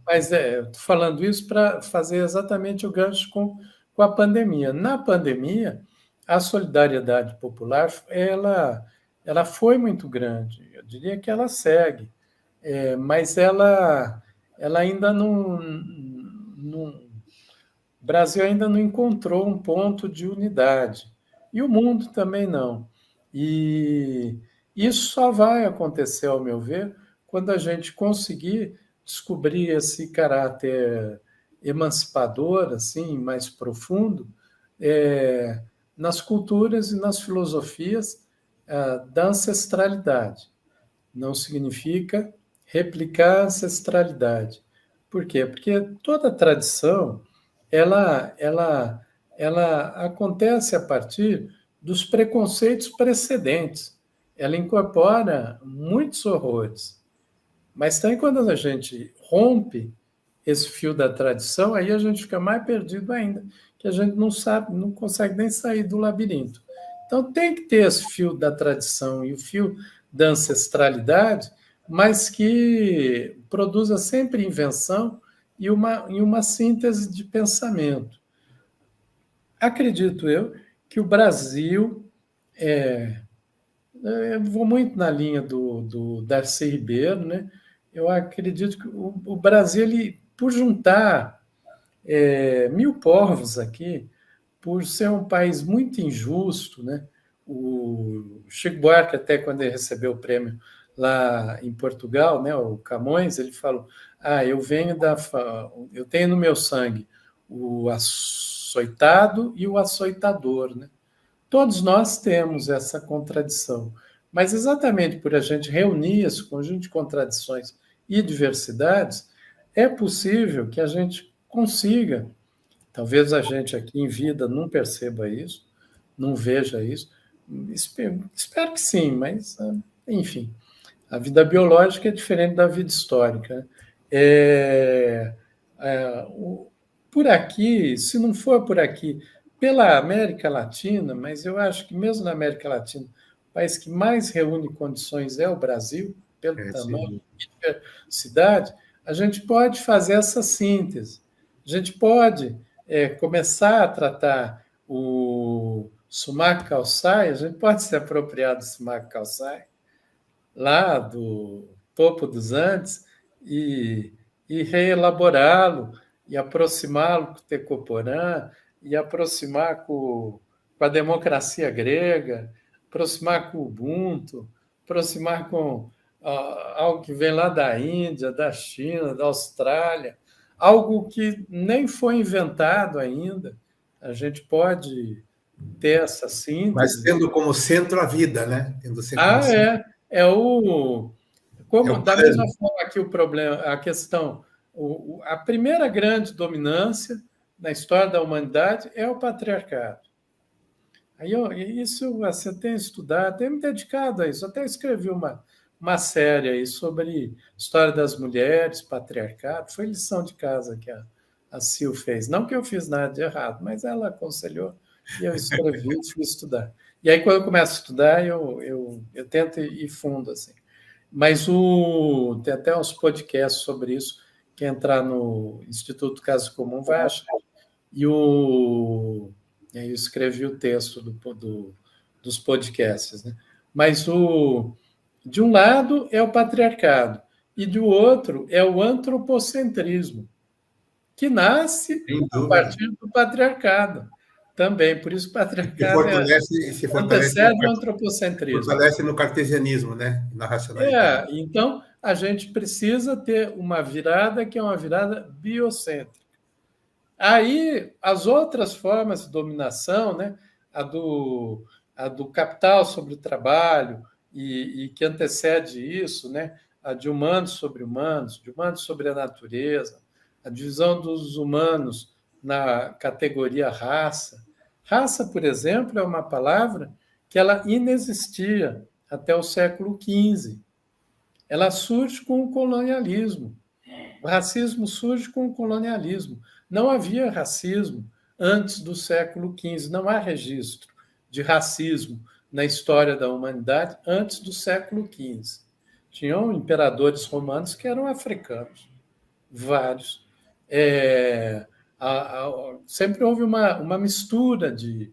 Speaker 2: Mas estou falando isso para fazer exatamente o gancho com a pandemia. Na pandemia, a solidariedade popular ela foi muito grande. Eu diria que ela segue, mas ela ainda o Brasil ainda não encontrou um ponto de unidade. E o mundo também não. E isso só vai acontecer, ao meu ver, quando a gente conseguir descobrir esse caráter emancipador, assim, mais profundo, é, nas culturas e nas filosofias da ancestralidade. Não significa replicar a ancestralidade. Por quê? Porque toda tradição ela, ela, ela acontece a partir dos preconceitos precedentes. Ela incorpora muitos horrores. Mas também quando a gente rompe esse fio da tradição, aí a gente fica mais perdido ainda, que a gente não sabe, não consegue nem sair do labirinto. Então tem que ter esse fio da tradição e o fio da ancestralidade, mas que produza sempre invenção e uma síntese de pensamento. Acredito eu que o Brasil, eu vou muito na linha do Darcy Ribeiro, né? Eu acredito que o Brasil, ele, por juntar 1.000 povos aqui, por ser um país muito injusto, né? O Chico Buarque, até quando ele recebeu o prêmio lá em Portugal, né? O Camões, ele falou: eu tenho no meu sangue o açoitado e o açoitador, né? Todos nós temos essa contradição, mas exatamente por a gente reunir esse conjunto de contradições e diversidades, é possível que a gente consiga. Talvez a gente aqui em vida não perceba isso, não veja isso. Espero que sim, mas, enfim, a vida biológica é diferente da vida histórica. Né? É, é, por aqui, se não for por aqui, pela América Latina, mas eu acho que mesmo na América Latina, o país que mais reúne condições é o Brasil, pelo tamanho e cidade, a gente pode fazer essa síntese. A gente pode começar a tratar o sumac calçai, a gente pode se apropriar do sumac calçai, lá do topo dos Andes, e reelaborá-lo, e aproximá-lo com o Tecoporã, e aproximar com a democracia grega, aproximar com o Ubuntu, aproximar com algo que vem lá da Índia, da China, da Austrália, algo que nem foi inventado ainda. A gente pode ter essa
Speaker 1: Mas
Speaker 2: síntese.
Speaker 1: tendo como centro a vida, né? Tendo sempre como
Speaker 2: Ah,
Speaker 1: centro.
Speaker 2: é o
Speaker 1: É
Speaker 2: como
Speaker 1: o
Speaker 2: da mesma
Speaker 1: plano.
Speaker 2: forma que o problema, a questão, a primeira grande dominância na história da humanidade é o patriarcado. Isso você tem estudado, tem me dedicado a isso. Até escrevi uma série aí sobre história das mulheres, patriarcado. Foi lição de casa que a Sil fez. Não que eu fiz nada de errado, mas ela aconselhou e eu escrevi e fui estudar. E aí, quando eu começo a estudar, eu tento ir fundo. Assim. Mas tem até uns podcasts sobre isso. Quem entrar no Instituto Caso Comum vai achar. E, e aí eu escrevi o texto dos podcasts. Né? Mas de um lado é o patriarcado, e do outro é o antropocentrismo, que nasce
Speaker 1: Sem
Speaker 2: a
Speaker 1: dúvida.
Speaker 2: partir do patriarcado também. Por isso, o patriarcado
Speaker 1: Se fortalece
Speaker 2: antecede o antropocentrismo.
Speaker 1: fortalece no cartesianismo, né? Na racionalidade.
Speaker 2: Então, a gente precisa ter uma virada que é uma virada biocêntrica. Aí, as outras formas de dominação, né, a, do, a do capital sobre o trabalho, e que antecede isso, né, a de humanos sobre a natureza, a divisão dos humanos na categoria raça. Raça, por exemplo, é uma palavra que ela inexistia até o século XV. Ela surge com o colonialismo. O racismo surge com o colonialismo. Não havia racismo antes do século XV, não há registro de racismo na história da humanidade antes do século XV. Tinham imperadores romanos que eram africanos, vários. Sempre houve uma mistura de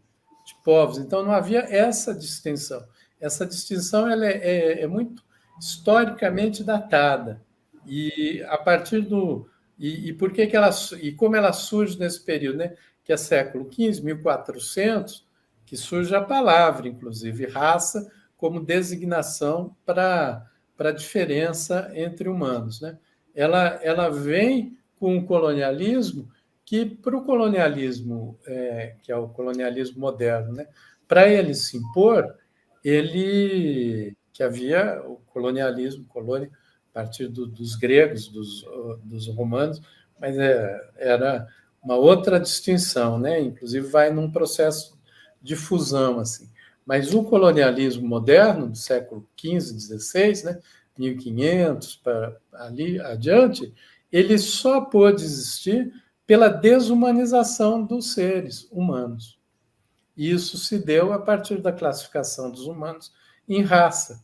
Speaker 2: povos, então não havia essa distinção. Essa distinção ela é muito historicamente datada. E a partir do. E por que ela. E como ela surge nesse período, né? Que é século XV, 1400, que surge a palavra, inclusive, raça, como designação para a diferença entre humanos. Né? Ela vem com o colonialismo, que para o colonialismo, que é o colonialismo moderno, né? Para ele se impor, ele que havia o colonialismo, colônia, a partir dos gregos, dos romanos, mas era uma outra distinção, né? Inclusive vai num processo de fusão assim. Mas o colonialismo moderno do século XV, XVI, né? 1500 para ali adiante, ele só pôde existir pela desumanização dos seres humanos. E isso se deu a partir da classificação dos humanos em raça.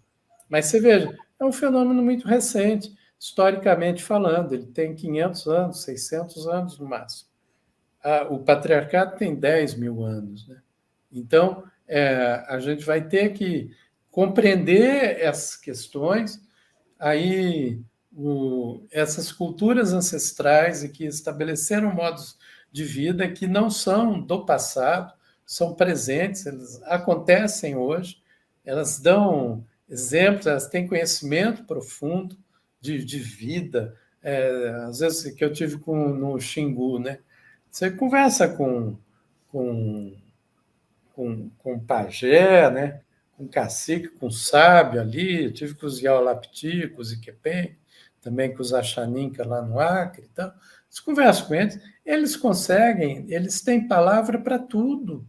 Speaker 2: Mas você veja, é um fenômeno muito recente, historicamente falando. Ele tem 500 anos, 600 anos no máximo. O patriarcado tem 10 mil anos. Né? Então, a gente vai ter que compreender essas questões, aí essas culturas ancestrais e que estabeleceram modos de vida que não são do passado, são presentes, elas acontecem hoje, elas dão exemplos, elas têm conhecimento profundo de vida. Às vezes que eu tive no Xingu, né? Você conversa com pajé, né? Com cacique, com sábio ali, eu tive com os Yaulapiti, com os Iquepem, também com os Axaninca lá no Acre e tal. Você conversa com eles conseguem, eles têm palavra para tudo,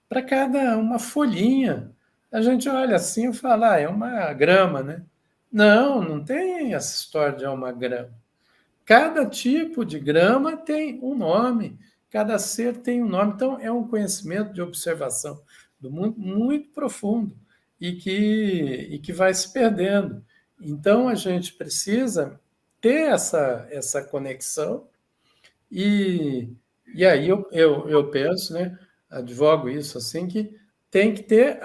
Speaker 2: para cada uma folhinha. A gente olha assim e fala, é uma grama, né? Não, não tem essa história de é uma grama. Cada tipo de grama tem um nome, cada ser tem um nome. Então, é um conhecimento de observação do mundo muito profundo e que vai se perdendo. Então, a gente precisa ter essa conexão e, e aí eu penso, né, advogo isso assim, que tem que ter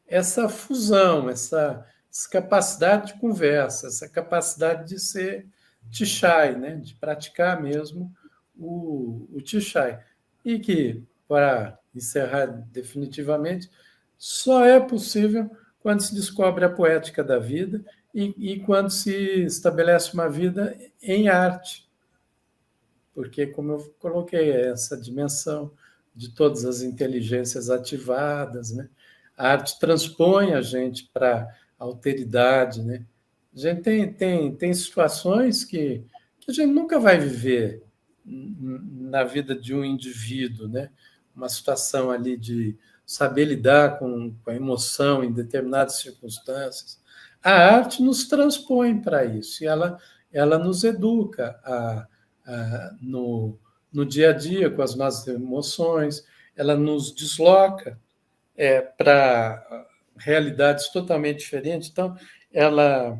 Speaker 2: essa fusão, essa capacidade de conversa, essa capacidade de ser Tichai, né, de praticar mesmo o Tichai. E que, para encerrar definitivamente, só é possível quando se descobre a poética da vida e quando se estabelece uma vida em arte, porque, como eu coloquei, é essa dimensão de todas as inteligências ativadas, né? A arte transpõe a gente para a alteridade, né? A gente tem situações que a gente nunca vai viver na vida de um indivíduo, né? Uma situação ali de saber lidar com a emoção em determinadas circunstâncias. A arte nos transpõe para isso e ela nos educa no dia a dia com as nossas emoções, ela nos desloca para realidades totalmente diferentes. Então, ela,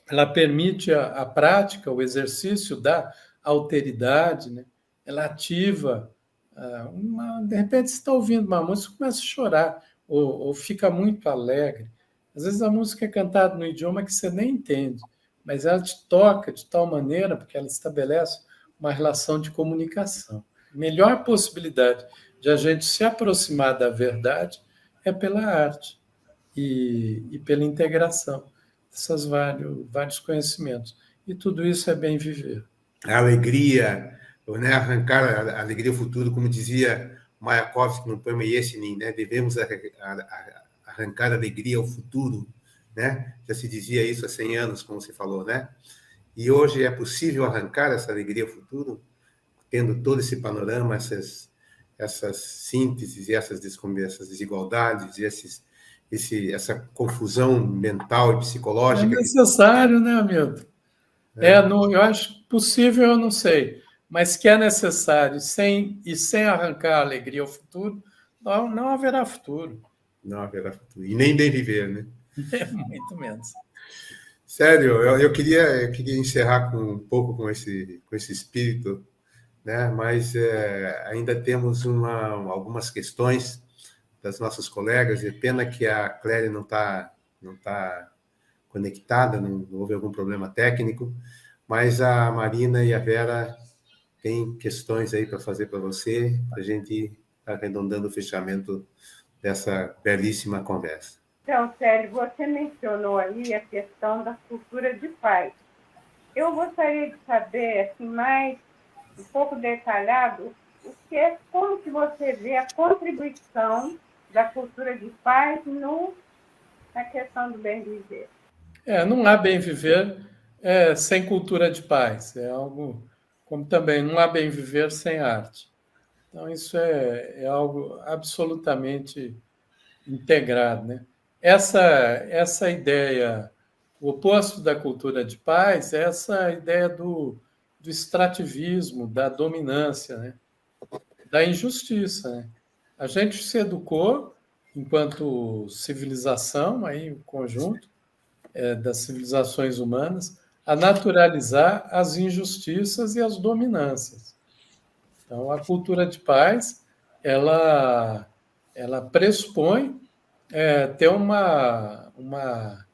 Speaker 2: ela permite a prática, o exercício da alteridade, né? Ela ativa. De repente, você está ouvindo uma música e começa a chorar, ou fica muito alegre. Às vezes a música é cantada no idioma que você nem entende, mas ela te toca de tal maneira, porque ela estabelece uma relação de comunicação. A melhor possibilidade de a gente se aproximar da verdade é pela arte e pela integração desses vários conhecimentos. E tudo isso é bem viver.
Speaker 1: A alegria, né? Arrancar a alegria ao futuro, como dizia Mayakovsky no poema Yesenin, né? Devemos arrancar a alegria ao futuro, né? Já se dizia isso há 100 anos, como você falou, né? E hoje é possível arrancar essa alegria ao futuro, tendo todo esse panorama, essas sínteses e essas desigualdades e essa confusão mental e
Speaker 2: É
Speaker 1: psicológica.
Speaker 2: necessário, né, Hamilton? Eu acho possível, eu não sei, mas que é necessário, sem arrancar a alegria ao futuro, não haverá futuro.
Speaker 1: Não haverá futuro. E nem bem viver, né?
Speaker 2: Muito menos.
Speaker 1: Sério, eu queria encerrar um pouco com esse espírito, né? Mas ainda temos algumas questões das nossas colegas. É pena que a Clélia não tá conectada, não houve algum problema técnico, mas a Marina e a Vera têm questões aí para fazer para você, para a gente ir arredondando o fechamento dessa belíssima conversa.
Speaker 3: Então, Célio, você mencionou aí a questão da cultura de paz. Eu gostaria de saber, assim, mais um pouco detalhado, como que você vê a contribuição da cultura de paz na questão do bem viver.
Speaker 2: Não há bem viver sem cultura de paz. É algo como também não há bem viver sem arte. Então, isso é algo absolutamente integrado, né? Essa ideia, o oposto da cultura de paz, é essa ideia do extrativismo, da dominância, né? Da injustiça, né? A gente se educou, enquanto civilização, aí, o conjunto das civilizações humanas, a naturalizar as injustiças e as dominâncias. Então, a cultura de paz, ela pressupõe ter uma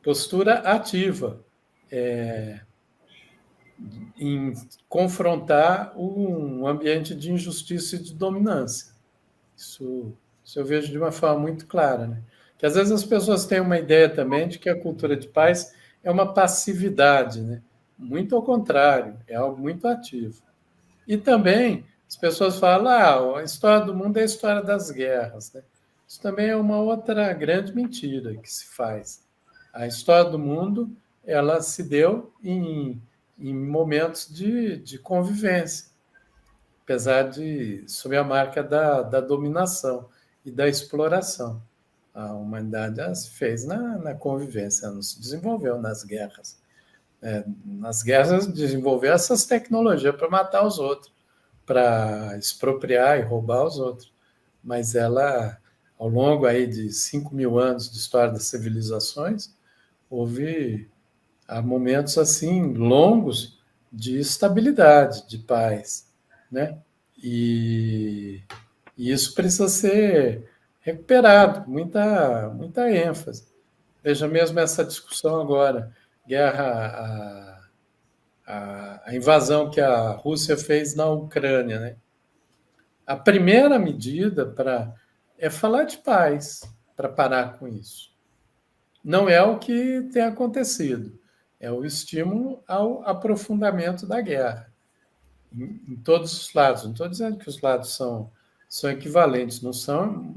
Speaker 2: postura ativa em confrontar um ambiente de injustiça e de dominância. Isso eu vejo de uma forma muito clara, né? Que às vezes as pessoas têm uma ideia também de que a cultura de paz é uma passividade, né? Muito ao contrário, é algo muito ativo. E também as pessoas falam, a história do mundo é a história das guerras, né? Isso também é uma outra grande mentira que se faz. A história do mundo, ela se deu em momentos de convivência, apesar sob a marca da dominação e da exploração. A humanidade se fez na convivência, não se desenvolveu nas guerras. Nas guerras desenvolveu essas tecnologias para matar os outros, para expropriar e roubar os outros. Mas ela, ao longo aí de 5.000 anos de história das civilizações, há momentos assim longos de estabilidade, de paz, né? E isso precisa ser recuperado com muita ênfase. Veja mesmo essa discussão agora, a invasão que a Rússia fez na Ucrânia, né? A primeira medida é falar de paz para parar com isso. Não é o que tem acontecido. é o estímulo ao aprofundamento da guerra, em todos os lados. Não estou dizendo que os lados são equivalentes, não são,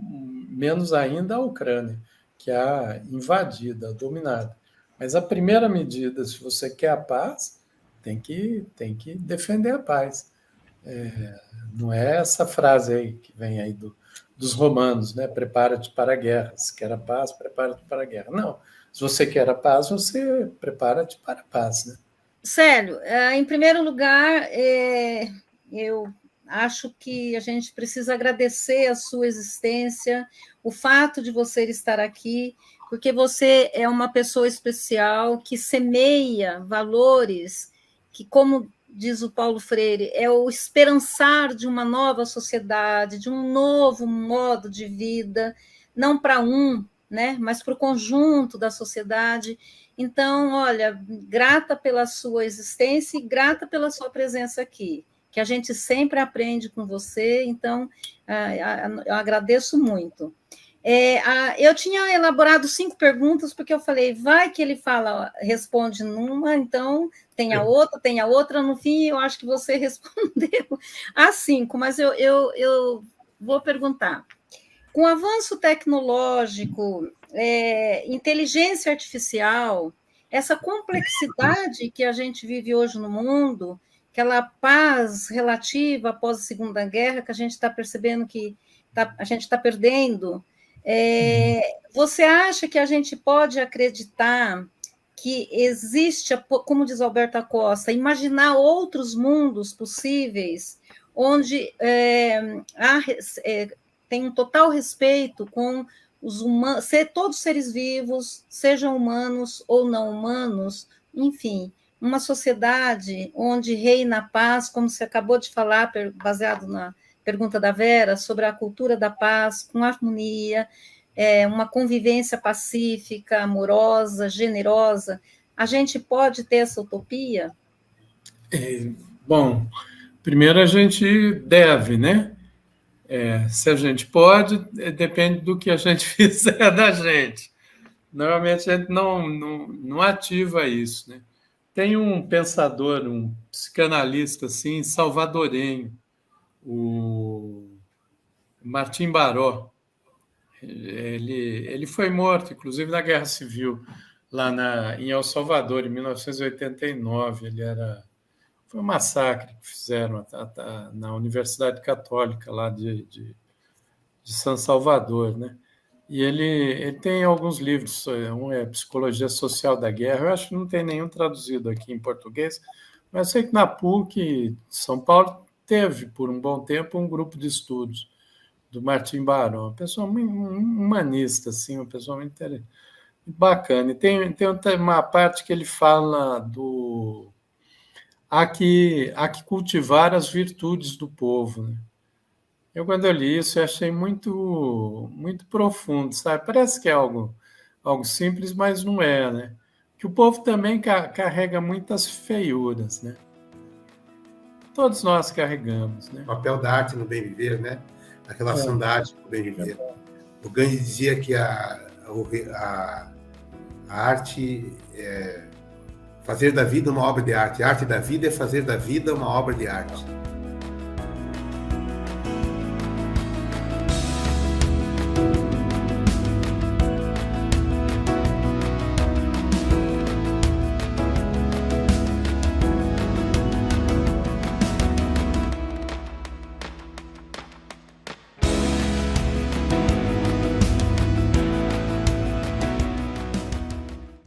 Speaker 2: menos ainda a Ucrânia, que é a invadida, a dominada. Mas a primeira medida, se você quer a paz, tem que defender a paz. Não é essa frase aí que vem aí dos romanos, né? Prepara-te para a guerra. Se quer a paz, prepara-te para a guerra. Não. Se você quer a paz, você prepara-te para a paz, né?
Speaker 4: Célio, em primeiro lugar, eu acho que a gente precisa agradecer a sua existência, o fato de você estar aqui, porque você é uma pessoa especial que semeia valores que, como diz o Paulo Freire, é o esperançar de uma nova sociedade, de um novo modo de vida, não para né, mas para o conjunto da sociedade. Então, olha, grata pela sua existência e grata pela sua presença aqui, que a gente sempre aprende com você, então eu agradeço muito. Eu tinha elaborado 5 perguntas, porque eu falei, vai que ele responde numa, então tem a outra, no fim eu acho que você respondeu as 5, mas eu vou perguntar. Com o avanço tecnológico, inteligência artificial, essa complexidade que a gente vive hoje no mundo, aquela paz relativa após a Segunda Guerra, que a gente está percebendo que a gente está perdendo, você acha que a gente pode acreditar que existe, como diz Alberto Costa, imaginar outros mundos possíveis, onde tem um total respeito com os humanos, todos os seres vivos, sejam humanos ou não humanos, enfim, uma sociedade onde reina a paz, como você acabou de falar, baseado na pergunta da Vera, sobre a cultura da paz, com harmonia, uma convivência pacífica, amorosa, generosa. A gente pode ter essa utopia?
Speaker 2: Bom, primeiro a gente deve, né? Se a gente pode, depende do que a gente fizer da gente. Normalmente a gente não ativa isso, né? Tem um pensador, um psicanalista assim, salvadorenho, o Martim Baró. Ele foi morto, inclusive, na Guerra Civil, lá em El Salvador, em 1989. Foi um massacre que fizeram na Universidade Católica lá de San Salvador, né? E ele tem alguns livros, um é Psicologia Social da Guerra, eu acho que não tem nenhum traduzido aqui em português, mas eu sei que na PUC São Paulo teve, por um bom tempo, um grupo de estudos do Martim Baró, uma pessoa muito humanista, assim, uma pessoa muito bacana. E tem uma parte que ele fala há que cultivar as virtudes do povo, né? Eu, quando eu li isso, eu achei muito, muito profundo, sabe? Parece que é algo simples, mas não é, né? Que o povo também carrega muitas feiuras, né? Todos nós carregamos, né?
Speaker 1: O papel da arte no bem viver, né? A relação da arte com o bem viver. O Gandhi dizia que a arte é fazer da vida uma obra de arte. A arte da vida é fazer da vida uma obra de arte.